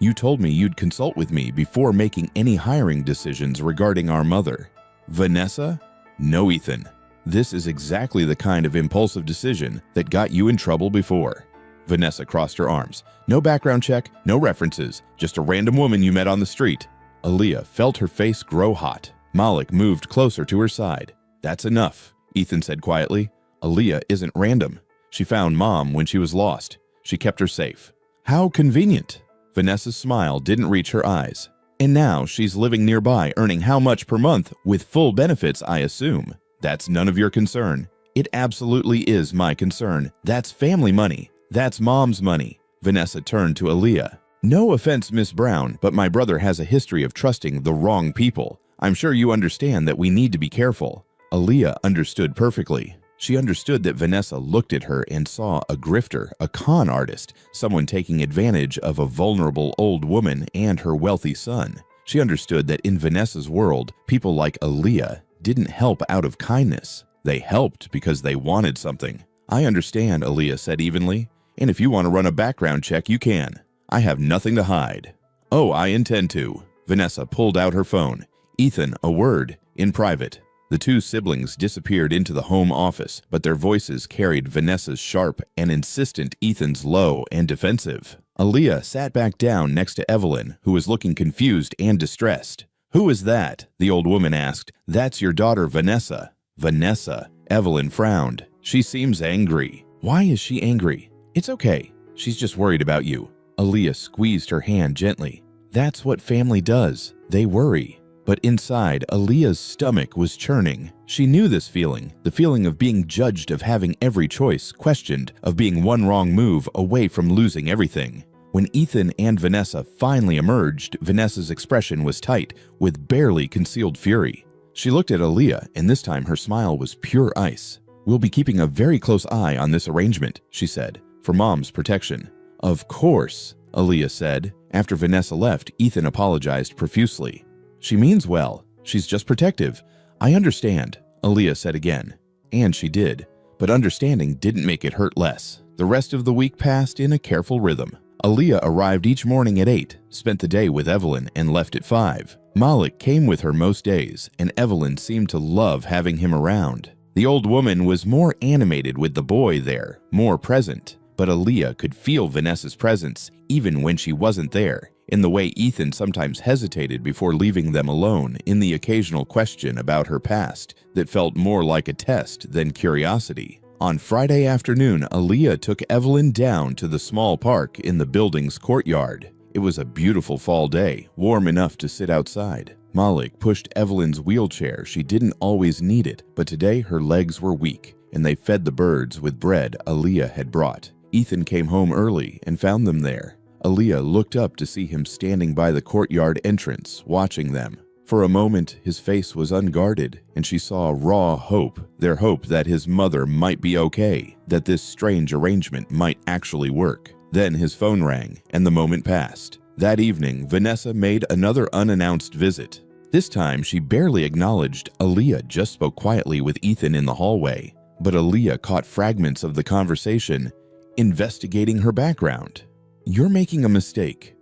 You told me you'd consult with me before making any hiring decisions regarding our mother." "Vanessa?" "No, Ethan. This is exactly the kind of impulsive decision that got you in trouble before." Vanessa crossed her arms. "No background check, no references, just a random woman you met on the street." Aaliyah felt her face grow hot. Malik moved closer to her side. "That's enough," Ethan said quietly. "Aaliyah isn't random. She found Mom when she was lost. She kept her safe." "How convenient." Vanessa's smile didn't reach her eyes. "And now she's living nearby, earning how much per month, with full benefits, I assume." "That's none of your concern." "It absolutely is my concern. That's family money. That's Mom's money." Vanessa turned to Aaliyah. "No offense, Miss Brown, but my brother has a history of trusting the wrong people. I'm sure you understand that we need to be careful." Aaliyah understood perfectly. She understood that Vanessa looked at her and saw a grifter, a con artist, someone taking advantage of a vulnerable old woman and her wealthy son. She understood that in Vanessa's world, people like Aaliyah didn't help out of kindness. They helped because they wanted something. "I understand," Aaliyah said evenly. "And if you want to run a background check, you can. I have nothing to hide." "Oh, I intend to." Vanessa pulled out her phone. "Ethan, a word, in private." The two siblings disappeared into the home office, but their voices carried Vanessa's sharp and insistent, Ethan's low and defensive. Aaliyah sat back down next to Evelyn, who was looking confused and distressed. "Who is that?" the old woman asked. "That's your daughter, Vanessa." "Vanessa." Evelyn frowned. "She seems angry." "Why is she angry?" "It's okay. She's just worried about you." Aaliyah squeezed her hand gently. "That's what family does. They worry." But inside, Aaliyah's stomach was churning. She knew this feeling, the feeling of being judged, of having every choice questioned, of being one wrong move away from losing everything. When Ethan and Vanessa finally emerged, Vanessa's expression was tight, with barely concealed fury. She looked at Aaliyah, and this time her smile was pure ice. "We'll be keeping a very close eye on this arrangement," she said, "for Mom's protection." "Of course," Aaliyah said. After Vanessa left, Ethan apologized profusely. "She means well. She's just protective." "I understand," Aaliyah said again. And she did. But understanding didn't make it hurt less. The rest of the week passed in a careful rhythm. Aaliyah arrived each morning at 8, spent the day with Evelyn, and left at 5. Malik came with her most days, and Evelyn seemed to love having him around. The old woman was more animated with the boy there, more present. But Aaliyah could feel Vanessa's presence, even when she wasn't there, in the way Ethan sometimes hesitated before leaving them alone, in the occasional question about her past that felt more like a test than curiosity. On Friday afternoon, Aaliyah took Evelyn down to the small park in the building's courtyard. It was a beautiful fall day, warm enough to sit outside. Malik pushed Evelyn's wheelchair. She didn't always need it, but today her legs were weak, and they fed the birds with bread Aaliyah had brought. Ethan came home early and found them there. Aaliyah looked up to see him standing by the courtyard entrance, watching them. For a moment, his face was unguarded, and she saw raw hope, their hope that his mother might be okay, that this strange arrangement might actually work. Then his phone rang, and the moment passed. That evening, Vanessa made another unannounced visit. This time, she barely acknowledged Aaliyah just spoke quietly with Ethan in the hallway. But Aaliyah caught fragments of the conversation, investigating her background. "You're making a mistake.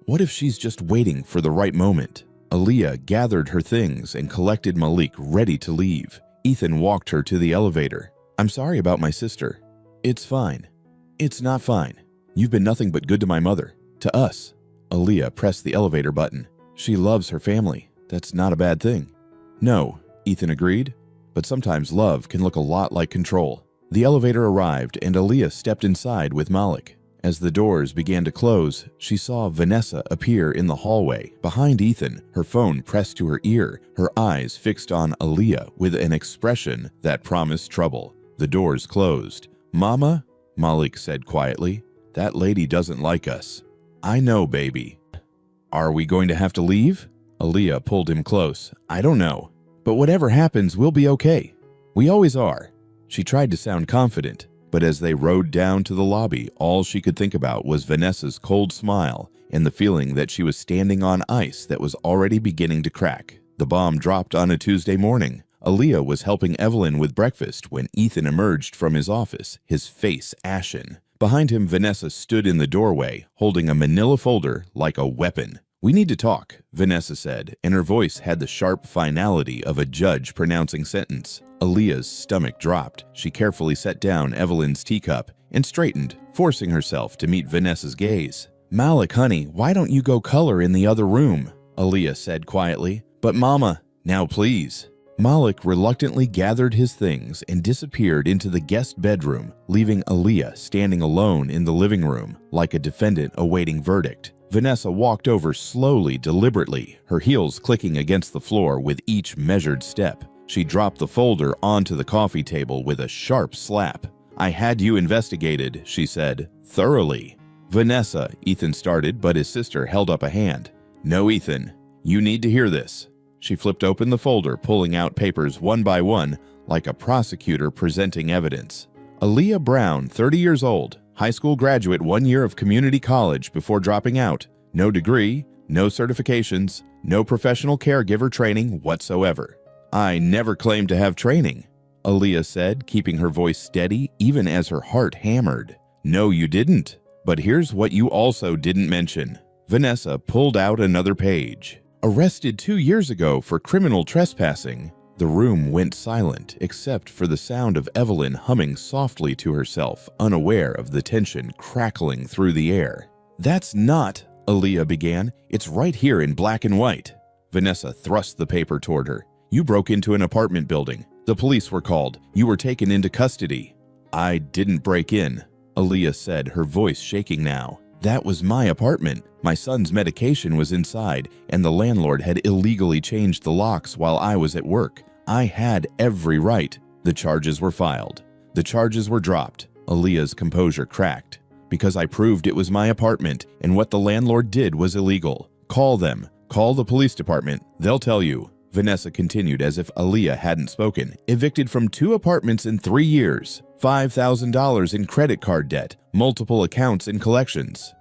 What if she's just waiting for the right moment?" Aaliyah gathered her things and collected Malik, ready to leave. Ethan walked her to the elevator. "I'm sorry about my sister." "It's fine." "It's not fine. You've been nothing but good to my mother, to us." Aaliyah pressed the elevator button. "She loves her family. That's not a bad thing." "No," Ethan agreed, "but sometimes love can look a lot like control." The elevator arrived and Aaliyah stepped inside with Malik. As the doors began to close, she saw Vanessa appear in the hallway, behind Ethan, her phone pressed to her ear, her eyes fixed on Aaliyah with an expression that promised trouble. The doors closed. "Mama," Malik said quietly, "that lady doesn't like us." "I know, baby." "Are we going to have to leave?" Aaliyah pulled him close. "I don't know. But whatever happens, we'll be okay. We always are." She tried to sound confident. But as they rode down to the lobby, all she could think about was Vanessa's cold smile and the feeling that she was standing on ice that was already beginning to crack. The bomb dropped on a Tuesday morning. Aaliyah was helping Evelyn with breakfast when Ethan emerged from his office, his face ashen. Behind him, Vanessa stood in the doorway, holding a manila folder like a weapon. "We need to talk," Vanessa said, and her voice had the sharp finality of a judge pronouncing sentence. Aaliyah's stomach dropped. She carefully set down Evelyn's teacup and straightened, forcing herself to meet Vanessa's gaze. "Malik, honey, why don't you go color in the other room?" Aaliyah said quietly. "But Mama, now please." Malik reluctantly gathered his things and disappeared into the guest bedroom, leaving Aaliyah standing alone in the living room, like a defendant awaiting verdict. Vanessa walked over slowly, deliberately, her heels clicking against the floor with each measured step. She dropped the folder onto the coffee table with a sharp slap. "I had you investigated," she said, "thoroughly." "Vanessa," Ethan started, but his sister held up a hand. "No, Ethan, you need to hear this." She flipped open the folder, pulling out papers one by one, like a prosecutor presenting evidence. Aaliyah Brown, 30 years old, high school graduate, 1 year of community college before dropping out. No degree, no certifications, no professional caregiver training whatsoever. "I never claimed to have training," Aaliyah said, keeping her voice steady even as her heart hammered. "No, you didn't. But here's what you also didn't mention." Vanessa pulled out another page. "Arrested 2 years ago for criminal trespassing." The room went silent except for the sound of Evelyn humming softly to herself, unaware of the tension crackling through the air. "That's not," Aaliyah began. "It's right here in black and white." Vanessa thrust the paper toward her. "You broke into an apartment building. The police were called. You were taken into custody." "I didn't break in," Aaliyah said, her voice shaking now. "That was my apartment. My son's medication was inside, and the landlord had illegally changed the locks while I was at work. I had every right." The charges were filed. The charges were dropped. Aaliyah's composure cracked. "Because I proved it was my apartment, and what the landlord did was illegal. Call them. Call the police department. They'll tell you." Vanessa continued as if Aaliyah hadn't spoken. "Evicted from 2 apartments in 3 years. $5,000 in credit card debt. Multiple accounts in collections."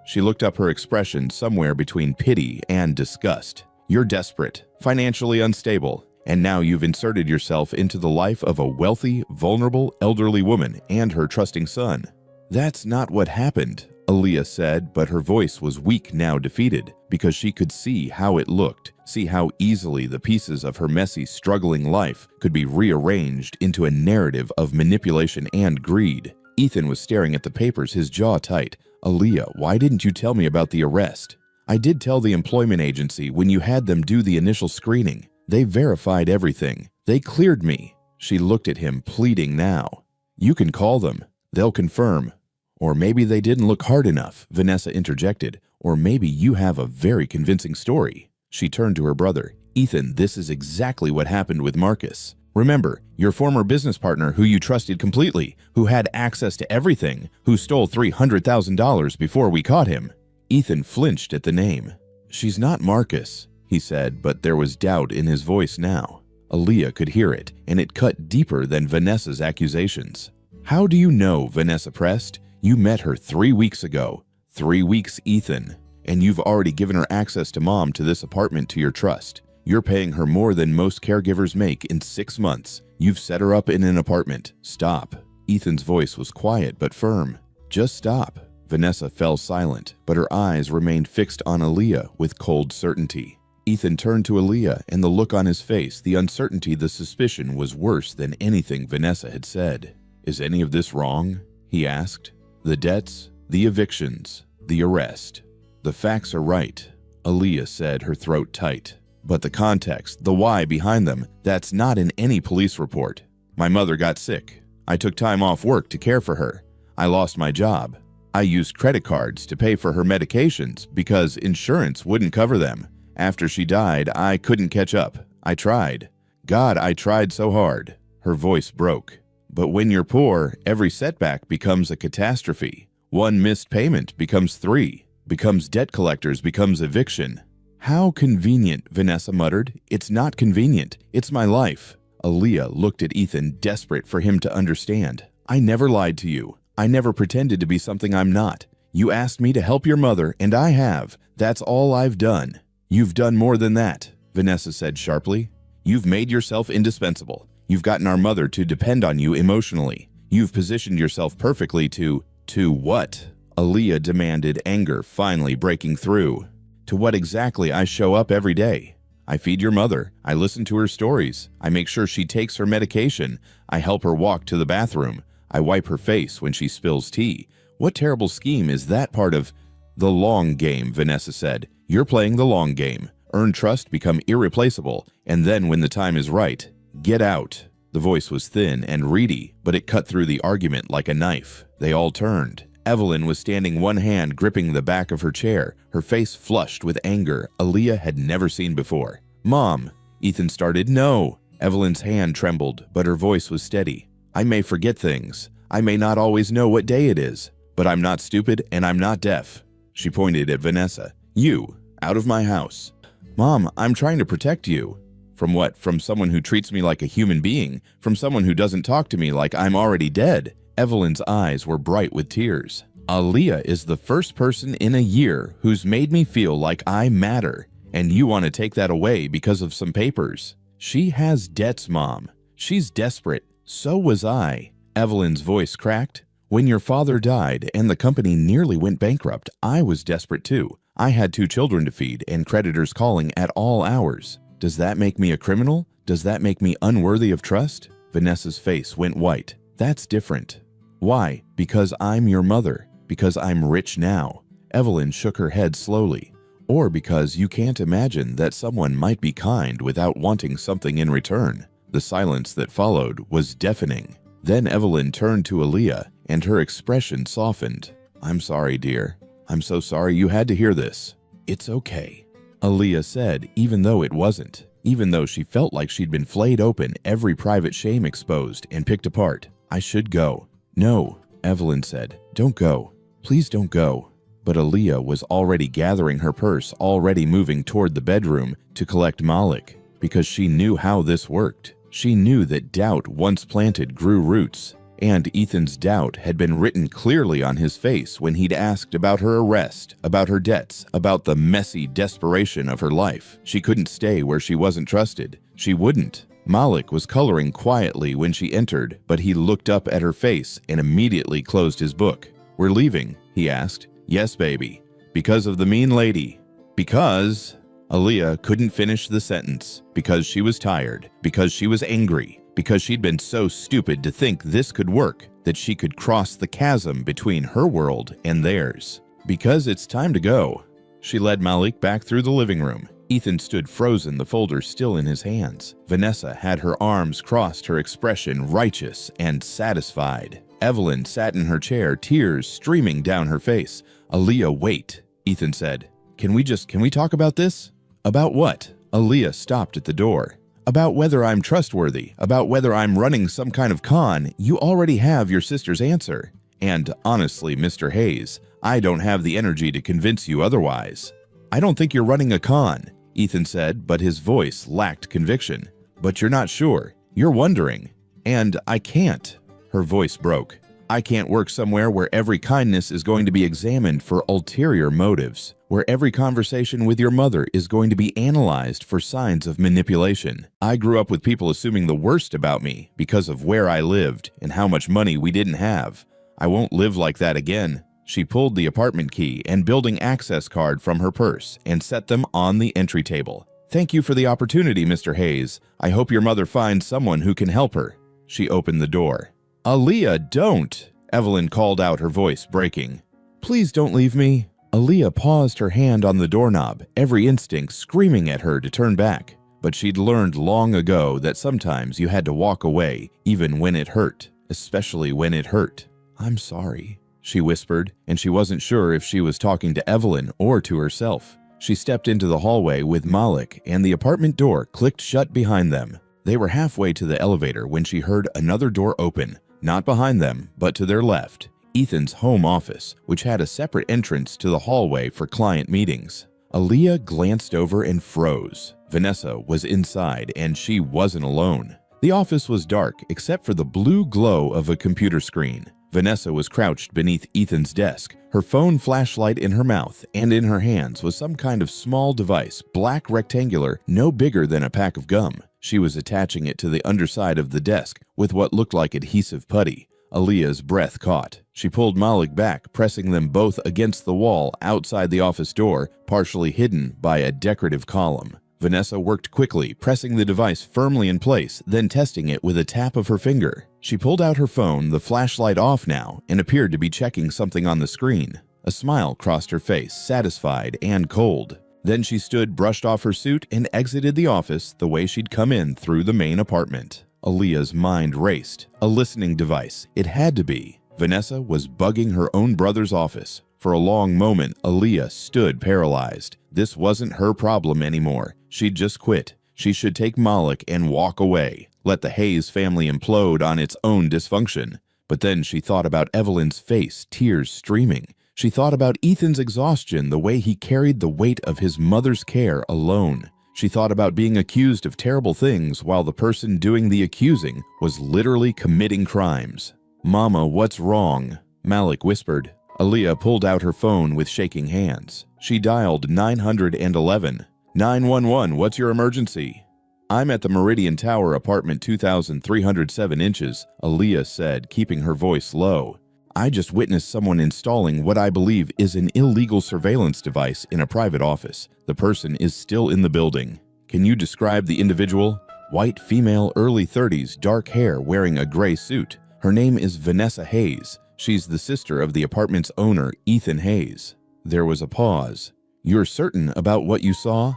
She looked up, her expression somewhere between pity and disgust. "You're desperate, financially unstable, and now you've inserted yourself into the life of a wealthy, vulnerable, elderly woman and her trusting son." "That's not what happened," Aaliyah said, but her voice was weak now, defeated, because she could see how it looked, see how easily the pieces of her messy, struggling life could be rearranged into a narrative of manipulation and greed. Ethan was staring at the papers, his jaw tight. "Aaliyah, why didn't you tell me about the arrest?" "I did tell the employment agency when you had them do the initial screening. They verified everything. They cleared me." She looked at him, pleading now. "You can call them. They'll confirm." "Or maybe they didn't look hard enough," Vanessa interjected. "Or maybe you have a very convincing story." She turned to her brother. "Ethan, this is exactly what happened with Marcus. Remember, your former business partner who you trusted completely, who had access to everything, who stole $300,000 before we caught him." Ethan flinched at the name. "She's not Marcus," he said, but there was doubt in his voice now. Aaliyah could hear it, and it cut deeper than Vanessa's accusations. "How do you know?" Vanessa pressed. "You met her 3 weeks ago. 3 weeks, Ethan. And you've already given her access to Mom to this apartment to your trust. You're paying her more than most caregivers make in 6 months. You've set her up in an apartment. Stop." Ethan's voice was quiet but firm. "Just stop." Vanessa fell silent, but her eyes remained fixed on Aaliyah with cold certainty. Ethan turned to Aaliyah, and the look on his face, the uncertainty, the suspicion was worse than anything Vanessa had said. "Is any of this wrong?" he asked. "The debts, the evictions, the arrest. The facts are right," Aaliyah said, her throat tight. "But the context, the why behind them, that's not in any police report. My mother got sick. I took time off work to care for her. I lost my job. I used credit cards to pay for her medications because insurance wouldn't cover them. After she died, I couldn't catch up. I tried. God, I tried so hard." Her voice broke. "But when you're poor, every setback becomes a catastrophe. One missed payment becomes 3, becomes debt collectors, becomes eviction." "How convenient," Vanessa muttered. "It's not convenient. It's my life." Aaliyah looked at Ethan, desperate for him to understand. "I never lied to you. I never pretended to be something I'm not. You asked me to help your mother, and I have. That's all I've done." "You've done more than that," Vanessa said sharply. "You've made yourself indispensable. You've gotten our mother to depend on you emotionally. You've positioned yourself perfectly to what?" Aaliyah demanded, anger finally breaking through. "To what exactly? I show up every day. I feed your mother. I listen to her stories. I make sure she takes her medication. I help her walk to the bathroom. I wipe her face when she spills tea. What terrible scheme is that part of?" "The long game," Vanessa said. "You're playing the long game. Earn trust, become irreplaceable, and then when the time is right, get out." The voice was thin and reedy, but it cut through the argument like a knife. They all turned. Evelyn was standing, one hand gripping the back of her chair, her face flushed with anger Aaliyah had never seen before. "Mom," Ethan started. "No." Evelyn's hand trembled, but her voice was steady. "I may forget things. I may not always know what day it is, but I'm not stupid and I'm not deaf." She pointed at Vanessa. "You, out of my house." "Mom, I'm trying to protect you." "From what? From someone who treats me like a human being? From someone who doesn't talk to me like I'm already dead?" Evelyn's eyes were bright with tears. "Aaliyah is the first person in a year who's made me feel like I matter, and you want to take that away because of some papers. She has debts, Mom. She's desperate. So was I." Evelyn's voice cracked. "When your father died and the company nearly went bankrupt, I was desperate too. I had 2 children to feed and creditors calling at all hours. Does that make me a criminal? Does that make me unworthy of trust?" Vanessa's face went white. "That's different." "Why? Because I'm your mother. Because I'm rich now." Evelyn shook her head slowly. "Or because you can't imagine that someone might be kind without wanting something in return." The silence that followed was deafening. Then Evelyn turned to Aaliyah, and her expression softened. "I'm sorry, dear. I'm so sorry you had to hear this." "It's okay," Aaliyah said, even though it wasn't. Even though she felt like she'd been flayed open, every private shame exposed and picked apart. "I should go." "No," Evelyn said. "Don't go. Please don't go." But Aaliyah was already gathering her purse, already moving toward the bedroom to collect Malik, because she knew how this worked. She knew that doubt once planted grew roots, and Ethan's doubt had been written clearly on his face when he'd asked about her arrest, about her debts, about the messy desperation of her life. She couldn't stay where she wasn't trusted. She wouldn't. Malik was coloring quietly when she entered, but he looked up at her face and immediately closed his book. "We're leaving?" he asked. "Yes, baby." "Because of the mean lady." "Because..." Aaliyah couldn't finish the sentence. Because she was tired. Because she was angry. Because she'd been so stupid to think this could work, that she could cross the chasm between her world and theirs. "Because it's time to go." She led Malik back through the living room. Ethan stood frozen, the folder still in his hands. Vanessa had her arms crossed, her expression righteous and satisfied. Evelyn sat in her chair, tears streaming down her face. "Aaliyah, wait," Ethan said. Can we talk about this?" "About what?" Aaliyah stopped at the door. About whether I'm trustworthy, about whether I'm running some kind of con, you already have your sister's answer. And honestly, Mr. Hayes, I don't have the energy to convince you otherwise. I don't think you're running a con, Ethan said, but his voice lacked conviction. But you're not sure. You're wondering. And I can't. Her voice broke. I can't work somewhere where every kindness is going to be examined for ulterior motives, where every conversation with your mother is going to be analyzed for signs of manipulation. I grew up with people assuming the worst about me because of where I lived and how much money we didn't have. I won't live like that again. She pulled the apartment key and building access card from her purse and set them on the entry table. Thank you for the opportunity, Mr. Hayes. I hope your mother finds someone who can help her. She opened the door. Aaliyah, don't! Evelyn called out, her voice breaking. Please don't leave me. Aaliyah paused, her hand on the doorknob, every instinct screaming at her to turn back. But she'd learned long ago that sometimes you had to walk away, even when it hurt, especially when it hurt. I'm sorry, she whispered, and she wasn't sure if she was talking to Evelyn or to herself. She stepped into the hallway with Malik, and the apartment door clicked shut behind them. They were halfway to the elevator when she heard another door open. Not behind them, but to their left, Ethan's home office, which had a separate entrance to the hallway for client meetings. Aaliyah glanced over and froze. Vanessa was inside, and she wasn't alone. The office was dark, except for the blue glow of a computer screen. Vanessa was crouched beneath Ethan's desk, her phone flashlight in her mouth, and in her hands was some kind of small device, black rectangular, no bigger than a pack of gum. She was attaching it to the underside of the desk with what looked like adhesive putty. Aaliyah's breath caught. She pulled Malik back, pressing them both against the wall outside the office door, partially hidden by a decorative column. Vanessa worked quickly, pressing the device firmly in place, then testing it with a tap of her finger. She pulled out her phone, the flashlight off now, and appeared to be checking something on the screen. A smile crossed her face, satisfied and cold. Then she stood, brushed off her suit, and exited the office the way she'd come in through the main apartment. Aaliyah's mind raced. A listening device. It had to be. Vanessa was bugging her own brother's office. For a long moment, Aaliyah stood paralyzed. This wasn't her problem anymore. She'd just quit. She should take Malik and walk away. Let the Hayes family implode on its own dysfunction. But then she thought about Evelyn's face, tears streaming. She thought about Ethan's exhaustion, the way he carried the weight of his mother's care alone. She thought about being accused of terrible things while the person doing the accusing was literally committing crimes. Mama, what's wrong? Malik whispered. Aaliyah pulled out her phone with shaking hands. She dialed 911. 911, what's your emergency? I'm at the Meridian Tower, apartment 2307 inches, Aaliyah said, keeping her voice low. I just witnessed someone installing what I believe is an illegal surveillance device in a private office. The person is still in the building. Can you describe the individual? White female, early 30s, dark hair, wearing a gray suit. Her name is Vanessa Hayes. She's the sister of the apartment's owner, Ethan Hayes. There was a pause. You're certain about what you saw?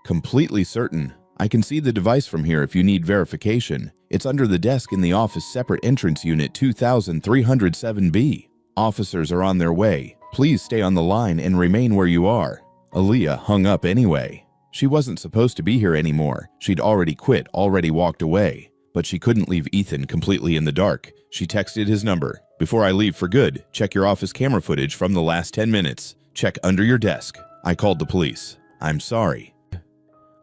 Completely certain. I can see the device from here if you need verification. It's under the desk in the office separate entrance unit 2307B. Officers are on their way. Please stay on the line and remain where you are. Aaliyah hung up anyway. She wasn't supposed to be here anymore. She'd already quit, already walked away. But she couldn't leave Ethan completely in the dark. She texted his number. Before I leave for good, check your office camera footage from the last 10 minutes. Check under your desk. I called the police. I'm sorry.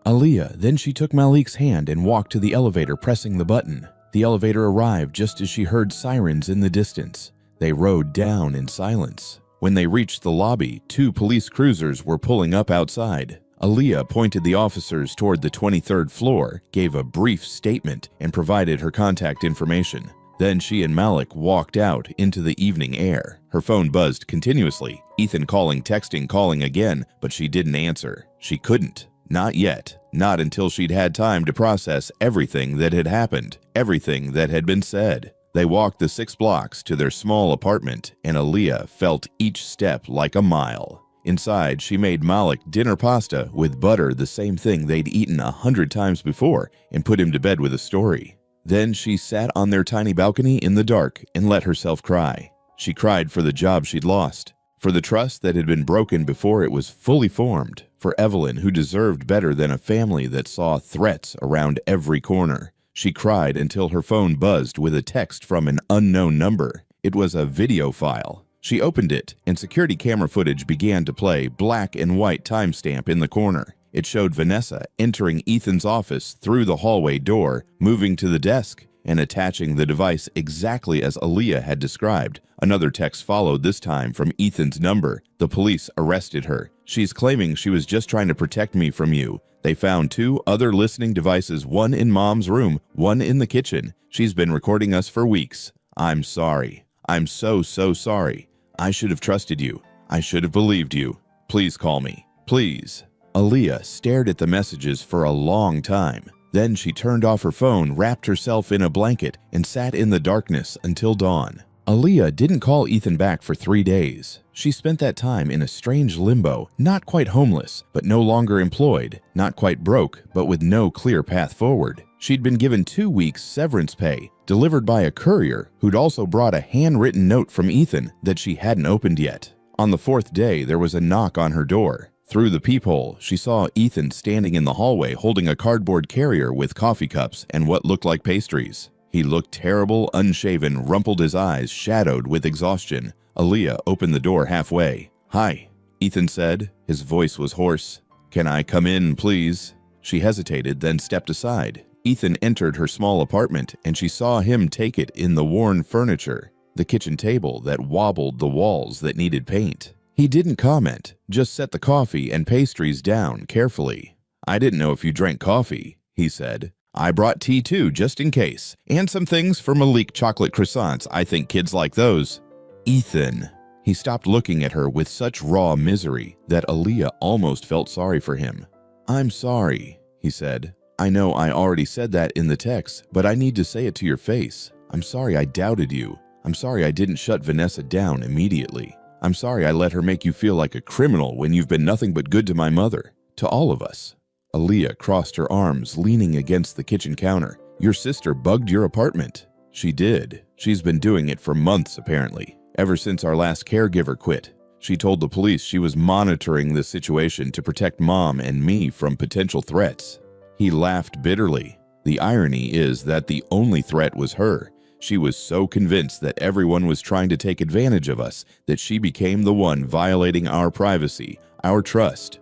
Aaliyah, then she took Malik's hand and walked to the elevator, pressing the button. The elevator arrived just as she heard sirens in the distance. They rode down in silence. When they reached the lobby, 2 police cruisers were pulling up outside. Aaliyah pointed the officers toward the 23rd floor, gave a brief statement, and provided her contact information. Then she and Malik walked out into the evening air. Her phone buzzed continuously. Ethan calling, texting, calling again, but she didn't answer. She couldn't. Not yet. Not until she'd had time to process everything that had happened, everything that had been said. They walked the 6 blocks to their small apartment, and Aaliyah felt each step like a mile. Inside, she made Malik dinner pasta with butter, the same thing they'd eaten 100 times before, and put him to bed with a story. Then she sat on their tiny balcony in the dark and let herself cry. She cried for the job she'd lost, For the trust that had been broken before it was fully formed, for Evelyn, who deserved better than a family that saw threats around every corner. She cried until her phone buzzed with a text from an unknown number. It was a video file. She opened it, and security camera footage began to play, black and white timestamp in the corner. It showed Vanessa entering Ethan's office through the hallway door, moving to the desk, and attaching the device exactly as Aaliyah had described. Another text followed, this time from Ethan's number. The police arrested her. She's claiming she was just trying to protect me from you. They found 2 other listening devices, one in Mom's room, one in the kitchen. She's been recording us for weeks. I'm sorry. I'm so sorry. I should have trusted you. I should have believed you. Please call me. Please. Aaliyah stared at the messages for a long time. Then she turned off her phone, wrapped herself in a blanket, and sat in the darkness until dawn. Aaliyah didn't call Ethan back for 3 days. She spent that time in a strange limbo, not quite homeless, but no longer employed, not quite broke, but with no clear path forward. She'd been given 2 weeks severance pay, delivered by a courier who'd also brought a handwritten note from Ethan that she hadn't opened yet. On the 4th day, there was a knock on her door. Through the peephole, she saw Ethan standing in the hallway holding a cardboard carrier with coffee cups and what looked like pastries. He looked terrible, unshaven, rumpled his eyes, shadowed with exhaustion. Aaliyah opened the door halfway. "Hi," Ethan said. His voice was hoarse. "Can I come in, please?" She hesitated, then stepped aside. Ethan entered her small apartment, and she saw him take it in the worn furniture, the kitchen table that wobbled, the walls that needed paint. He didn't comment, just set the coffee and pastries down carefully. "I didn't know if you drank coffee," he said. "I brought tea too, just in case. And some things for Malik chocolate croissants. I think kids like those." "Ethan." He stopped looking at her with such raw misery that Aaliyah almost felt sorry for him. "I'm sorry," he said. "I know I already said that in the text, but I need to say it to your face. I'm sorry I doubted you. I'm sorry I didn't shut Vanessa down immediately. I'm sorry I let her make you feel like a criminal when you've been nothing but good to my mother, to all of us." Aaliyah crossed her arms, leaning against the kitchen counter. "Your sister bugged your apartment." "She did. She's been doing it for months, apparently, ever since our last caregiver quit. She told the police she was monitoring the situation to protect Mom and me from potential threats." He laughed bitterly. The irony is that the only threat was her. She was so convinced that everyone was trying to take advantage of us that she became the one violating our privacy, our trust.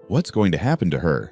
What's going to happen to her?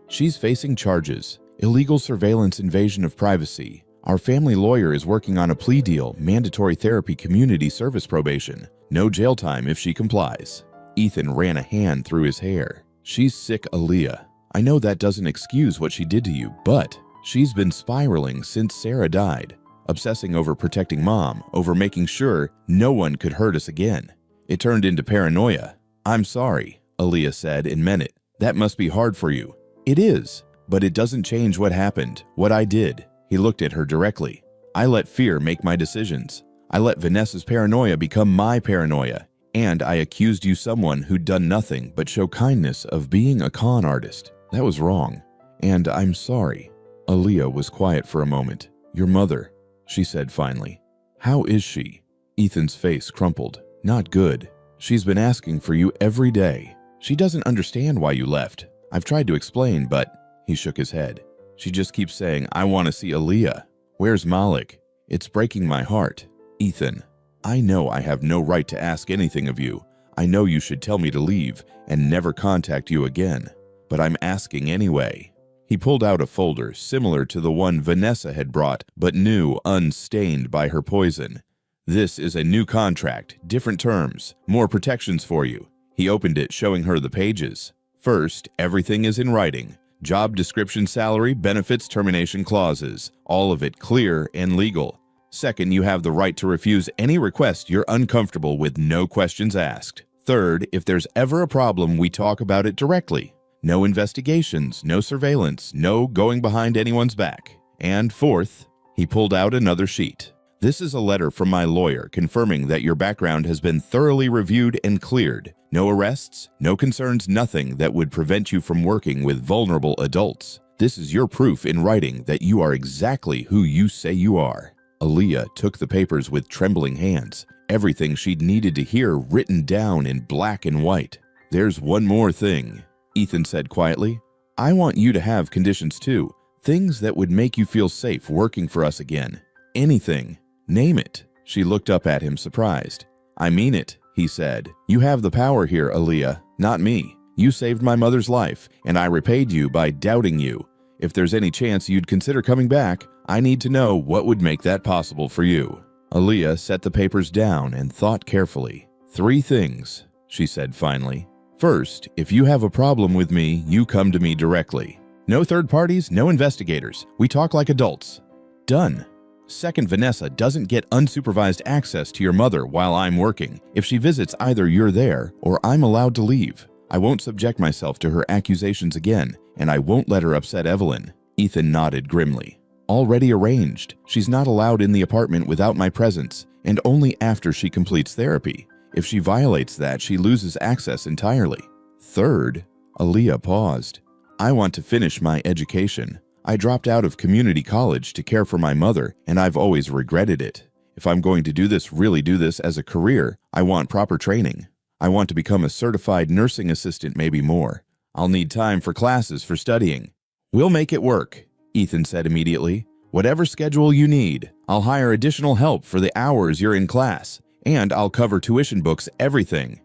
She's facing charges, illegal surveillance, invasion of privacy. Our family lawyer is working on a plea deal, mandatory therapy, community service probation. No jail time if she complies. Ethan ran a hand through his hair. "She's sick, Aaliyah. I know that doesn't excuse what she did to you, but she's been spiraling since Sarah died. Obsessing over protecting Mom, over making sure no one could hurt us again. It turned into paranoia." "I'm sorry," Aaliyah said and meant it. "That must be hard for you." "It is, but it doesn't change what happened, what I did." He looked at her directly. "I let fear make my decisions. I let Vanessa's paranoia become my paranoia. And I accused you, someone who'd done nothing but show kindness, of being a con artist. That was wrong. And I'm sorry." Aaliyah was quiet for a moment. "Your mother," she said finally. "How is she?" Ethan's face crumpled. "Not good. She's been asking for you every day. She doesn't understand why you left. I've tried to explain, but..." He shook his head. "She just keeps saying, 'I want to see Aaliyah. Where's Malik?' It's breaking my heart." "Ethan, I know I have no right to ask anything of you. I know you should tell me to leave and never contact you again. But I'm asking anyway." He pulled out a folder similar to the one Vanessa had brought, but new, unstained by her poison. "This is a new contract, different terms, more protections for you." He opened it, showing her the pages. "First, everything is in writing. Job description, salary, benefits, termination clauses. All of it clear and legal. Second, you have the right to refuse any request you're uncomfortable with, no questions asked. Third, if there's ever a problem, we talk about it directly. No investigations, no surveillance, no going behind anyone's back. And fourth," he pulled out another sheet. "This is a letter from my lawyer confirming that your background has been thoroughly reviewed and cleared. No arrests, no concerns, nothing that would prevent you from working with vulnerable adults. This is your proof in writing that you are exactly who you say you are." Aaliyah took the papers with trembling hands. everything she'd needed to hear written down in black and white. "There's one more thing," Ethan said quietly. "I want you to have conditions too. Things that would make you feel safe working for us again. Anything. Name it." She looked up at him surprised. "I mean it," he said. "You have the power here, Aaliyah, not me. You saved my mother's life, and I repaid you by doubting you. If there's any chance you'd consider coming back, I need to know what would make that possible for you." Aaliyah set the papers down and thought carefully. "3 things," she said finally. "First, if you have a problem with me, you come to me directly. No third parties, no investigators. We talk like adults. Done. Second, Vanessa doesn't get unsupervised access to your mother while I'm working. If she visits, either you're there or I'm allowed to leave. I won't subject myself to her accusations again, and I won't let her upset Evelyn." Ethan nodded grimly. "Already arranged. She's not allowed in the apartment without my presence, and only after she completes therapy. If she violates that, she loses access entirely. Third," Aaliyah paused, "I want to finish my education. I dropped out of community college to care for my mother, and I've always regretted it. If I'm going to really do this as a career, I want proper training. I want to become a certified nursing assistant, maybe more. I'll need time for classes for studying." "We'll make it work," Ethan said immediately. "Whatever schedule you need. I'll hire additional help for the hours you're in class, and I'll cover tuition books, everything.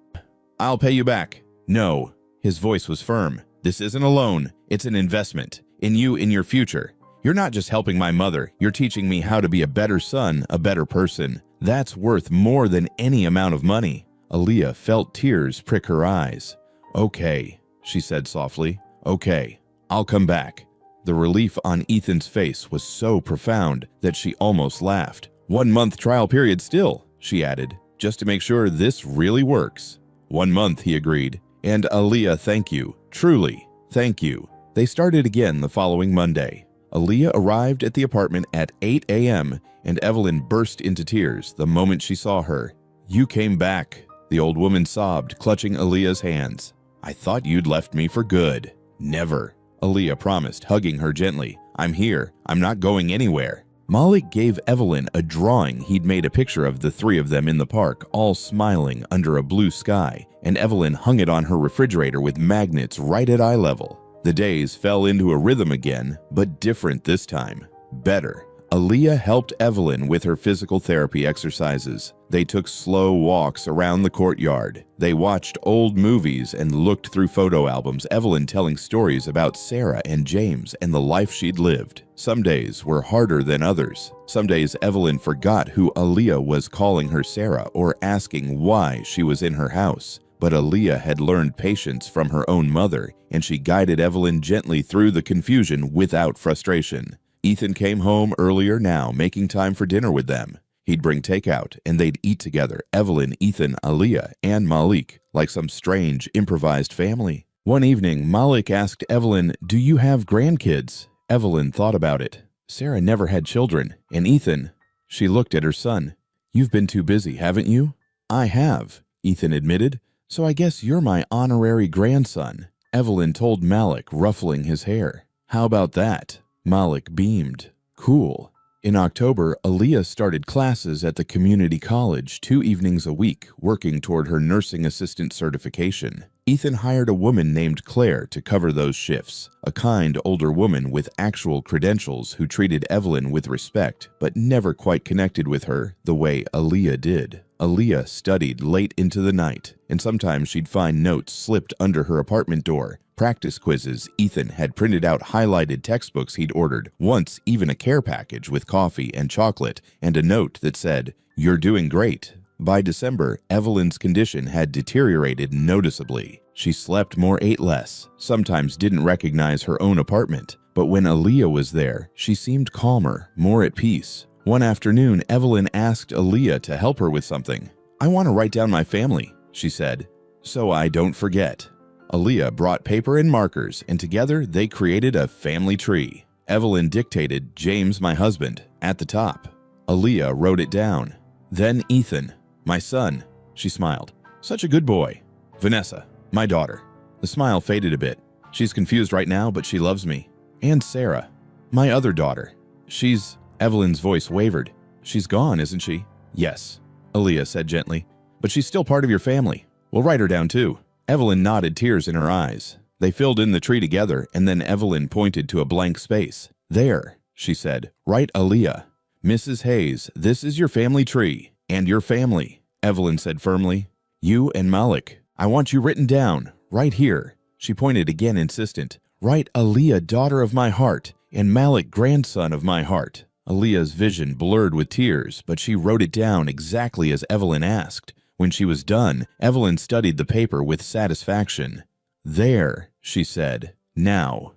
I'll pay you back." "No." His voice was firm. "This isn't a loan. It's an investment. In you, in your future. You're not just helping my mother. You're teaching me how to be a better son, a better person. That's worth more than any amount of money." Aaliyah felt tears prick her eyes. "Okay," she said softly. "Okay. I'll come back." The relief on Ethan's face was so profound that she almost laughed. "1-month trial period still," she added, "just to make sure this really works." 1 month, he agreed. "And Aaliyah, thank you. Truly, thank you." They started again the following Monday. Aaliyah arrived at the apartment at 8 a.m., and Evelyn burst into tears the moment she saw her. "You came back," the old woman sobbed, clutching Aaliyah's hands. "I thought you'd left me for good." "Never," Aaliyah promised, hugging her gently. "I'm here. I'm not going anywhere." Malik gave Evelyn a drawing he'd made a picture of the 3 of them in the park, all smiling under a blue sky, and Evelyn hung it on her refrigerator with magnets right at eye level. The days fell into a rhythm again, but different this time. Better. Aaliyah helped Evelyn with her physical therapy exercises. They took slow walks around the courtyard. They watched old movies and looked through photo albums, Evelyn telling stories about Sarah and James and the life she'd lived. Some days were harder than others. Some days Evelyn forgot who Aaliyah was calling her Sarah or asking why she was in her house. But Aaliyah had learned patience from her own mother, and she guided Evelyn gently through the confusion without frustration. Ethan came home earlier now, making time for dinner with them. He'd bring takeout, and they'd eat together, Evelyn, Ethan, Aaliyah, and Malik, like some strange, improvised family. One evening, Malik asked Evelyn, "Do you have grandkids?" Evelyn thought about it. Sarah never had children, and Ethan... She looked at her son. "You've been too busy, haven't you?" "I have," Ethan admitted. "So I guess you're my honorary grandson," Evelyn told Malik, ruffling his hair. "How about that?" Malik beamed. "Cool." In October, Aaliyah started classes at the community college 2 evenings a week, working toward her nursing assistant certification. Ethan hired a woman named Claire to cover those shifts, a kind older woman with actual credentials who treated Evelyn with respect, but never quite connected with her the way Aaliyah did. Aaliyah studied late into the night, and sometimes she'd find notes slipped under her apartment door. Practice quizzes, Ethan had printed out highlighted textbooks he'd ordered, once even a care package with coffee and chocolate, and a note that said, "You're doing great." By December, Evelyn's condition had deteriorated noticeably. She slept more, ate less, sometimes didn't recognize her own apartment. But when Aaliyah was there, she seemed calmer, more at peace. One afternoon, Evelyn asked Aaliyah to help her with something. "I want to write down my family," she said, "so I don't forget." Aaliyah brought paper and markers, and together they created a family tree. Evelyn dictated, "James, my husband," at the top. Aaliyah wrote it down. Then Ethan, "My son," she smiled. "Such a good boy." "Vanessa, my daughter." The smile faded a bit. "She's confused right now, but she loves me." "And Sarah, my other daughter. She's..." Evelyn's voice wavered. "She's gone, isn't she?" "Yes." Aaliyah said gently. "But she's still part of your family. We'll write her down too." Evelyn nodded, tears in her eyes. They filled in the tree together, and then Evelyn pointed to a blank space. "There," she said. "Write Aaliyah. Mrs. Hayes, this is your family tree. And your family," Evelyn said firmly. "You and Malik. I want you written down, right here." She pointed again, insistent. "Write Aaliyah, daughter of my heart, and Malik, grandson of my heart." Aaliyah's vision blurred with tears, but she wrote it down exactly as Evelyn asked. When she was done, Evelyn studied the paper with satisfaction. "There," she said. "Now."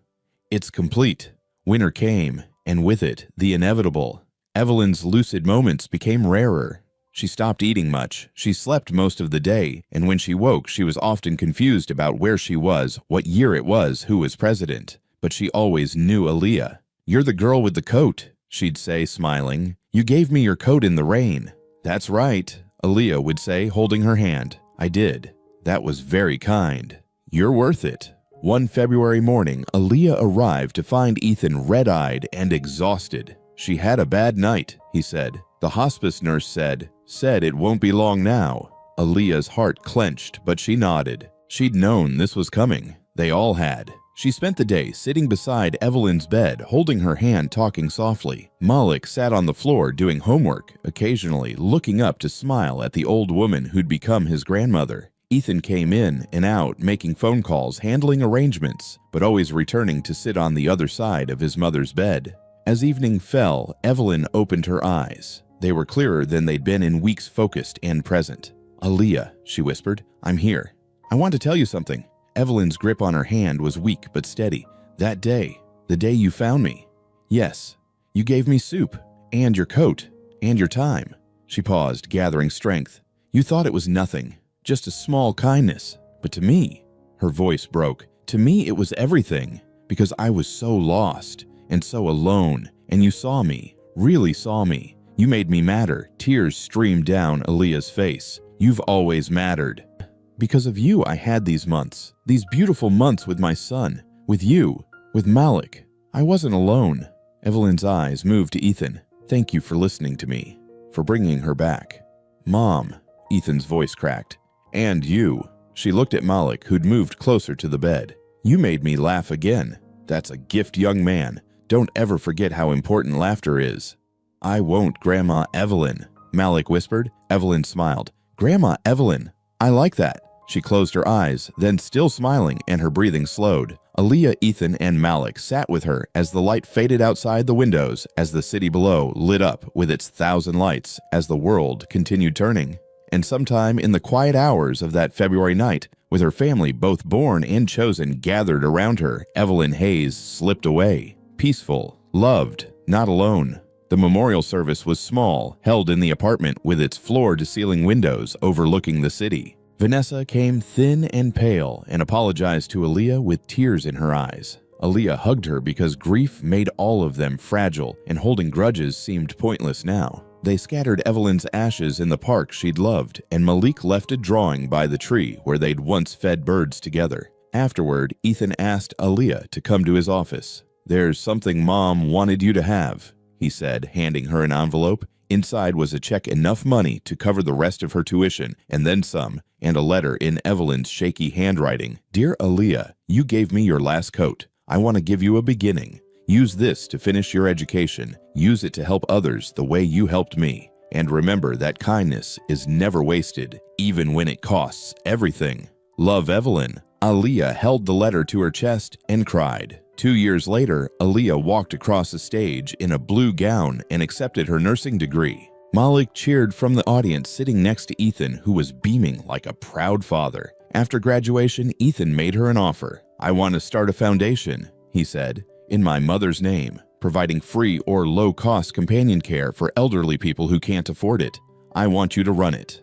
It's complete. Winter came, and with it, the inevitable. Evelyn's lucid moments became rarer. She stopped eating much, she slept most of the day, and when she woke, she was often confused about where she was, what year it was, who was president. But she always knew Aaliyah. "You're the girl with the coat," she'd say, smiling. "You gave me your coat in the rain." "That's right," Aaliyah would say, holding her hand. "I did. That was very kind. You're worth it." One February morning, Aaliyah arrived to find Ethan red-eyed and exhausted. "She had a bad night," he said. "The hospice nurse said it won't be long now." Aaliyah's heart clenched, but she nodded. She'd known this was coming. They all had. She spent the day sitting beside Evelyn's bed, holding her hand, talking softly. Malik sat on the floor doing homework, occasionally looking up to smile at the old woman who'd become his grandmother. Ethan came in and out, making phone calls, handling arrangements, but always returning to sit on the other side of his mother's bed. As evening fell, Evelyn opened her eyes. They were clearer than they'd been in weeks, focused and present. "Aaliyah," she whispered, "I'm here. I want to tell you something." Evelyn's grip on her hand was weak but steady. "That day, the day you found me. Yes, you gave me soup, and your coat, and your time." She paused, gathering strength. "You thought it was nothing, just a small kindness. But to me," her voice broke, "to me it was everything, because I was so lost and so alone, and you saw me, really saw me. You made me matter." Tears streamed down Aaliyah's face. "You've always mattered. Because of you, I had these months, these beautiful months with my son, with you, with Malik. I wasn't alone." Evelyn's eyes moved to Ethan. "Thank you for listening to me, for bringing her back." "Mom," Ethan's voice cracked. "And you." She looked at Malik, who'd moved closer to the bed. "You made me laugh again. That's a gift, young man. Don't ever forget how important laughter is." "I won't, Grandma Evelyn," Malik whispered. Evelyn smiled. "Grandma Evelyn, I like that." She closed her eyes, then still smiling, and her breathing slowed. Aaliyah, Ethan, and Malik sat with her as the light faded outside the windows, as the city below lit up with its 1,000 lights, as the world continued turning. And sometime in the quiet hours of that February night, with her family, both born and chosen, gathered around her, Evelyn Hayes slipped away. Peaceful, loved, not alone. The memorial service was small, held in the apartment with its floor-to-ceiling windows overlooking the city. Vanessa came thin and pale and apologized to Aaliyah with tears in her eyes. Aaliyah hugged her because grief made all of them fragile, and holding grudges seemed pointless now. They scattered Evelyn's ashes in the park she'd loved, and Malik left a drawing by the tree where they'd once fed birds together. Afterward, Ethan asked Aaliyah to come to his office. "There's something Mom wanted you to have," he said, handing her an envelope. Inside was a check, enough money to cover the rest of her tuition, and then some, and a letter in Evelyn's shaky handwriting. "Dear Aaliyah, you gave me your last coat. I want to give you a beginning. Use this to finish your education. Use it to help others the way you helped me. And remember that kindness is never wasted, even when it costs everything. Love, Evelyn." Aaliyah held the letter to her chest and cried. 2 years later, Aaliyah walked across the stage in a blue gown and accepted her nursing degree. Malik cheered from the audience, sitting next to Ethan, who was beaming like a proud father. After graduation, Ethan made her an offer. "I want to start a foundation," he said, "in my mother's name, providing free or low-cost companion care for elderly people who can't afford it. I want you to run it."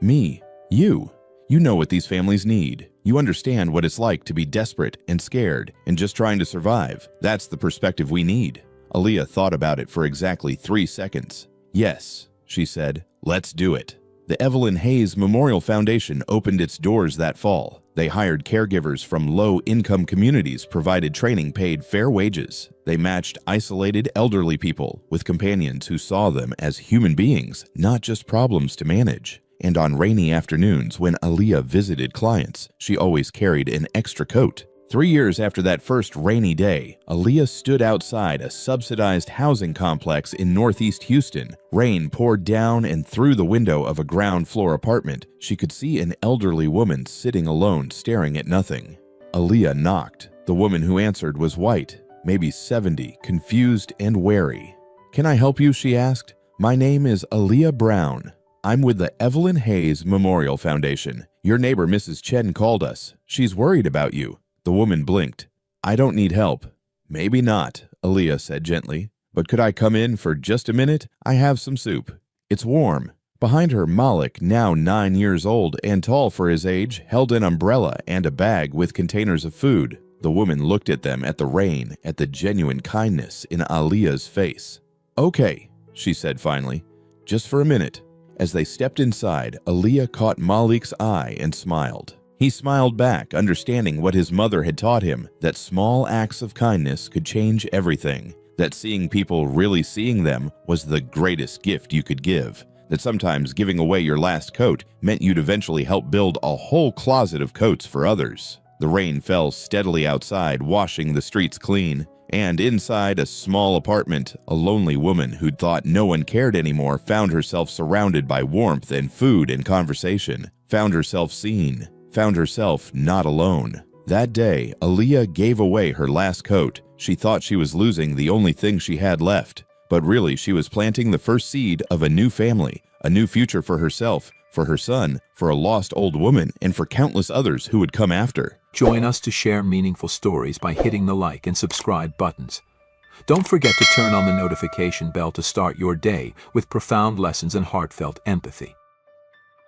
"Me? You? You know what these families need. You understand what it's like to be desperate and scared and just trying to survive. That's the perspective we need." Aaliyah thought about it for exactly 3 seconds. "Yes," she said, "let's do it." The Evelyn Hayes Memorial Foundation opened its doors that fall. They hired caregivers from low-income communities, provided training, paid fair wages. They matched isolated elderly people with companions who saw them as human beings, not just problems to manage. And on rainy afternoons when Aaliyah visited clients, she always carried an extra coat. 3 years after that first rainy day, Aaliyah stood outside a subsidized housing complex in northeast Houston. Rain poured down, and through the window of a ground-floor apartment, she could see an elderly woman sitting alone, staring at nothing. Aaliyah knocked. The woman who answered was white, maybe 70, confused and wary. "Can I help you?" she asked. "My name is Aaliyah Brown. I'm with the Evelyn Hayes Memorial Foundation. Your neighbor, Mrs. Chen, called us. She's worried about you." The woman blinked. "I don't need help." "Maybe not," Aaliyah said gently. "But could I come in for just a minute? I have some soup. It's warm." Behind her, Malik, now 9 years old and tall for his age, held an umbrella and a bag with containers of food. The woman looked at them, at the rain, at the genuine kindness in Aaliyah's face. "Okay," she said finally. "Just for a minute." As they stepped inside, Aaliyah caught Malik's eye and smiled. He smiled back, understanding what his mother had taught him, that small acts of kindness could change everything, that seeing people really seeing them was the greatest gift you could give, that sometimes giving away your last coat meant you'd eventually help build a whole closet of coats for others. The rain fell steadily outside, washing the streets clean, and inside a small apartment, a lonely woman who'd thought no one cared anymore found herself surrounded by warmth and food and conversation, found herself seen, found herself not alone. That day, Aaliyah gave away her last coat. She thought she was losing the only thing she had left, but really she was planting the first seed of a new family, a new future for herself, for her son, for a lost old woman, and for countless others who would come after. Join us to share meaningful stories by hitting the like and subscribe buttons. Don't forget to turn on the notification bell to start your day with profound lessons and heartfelt empathy.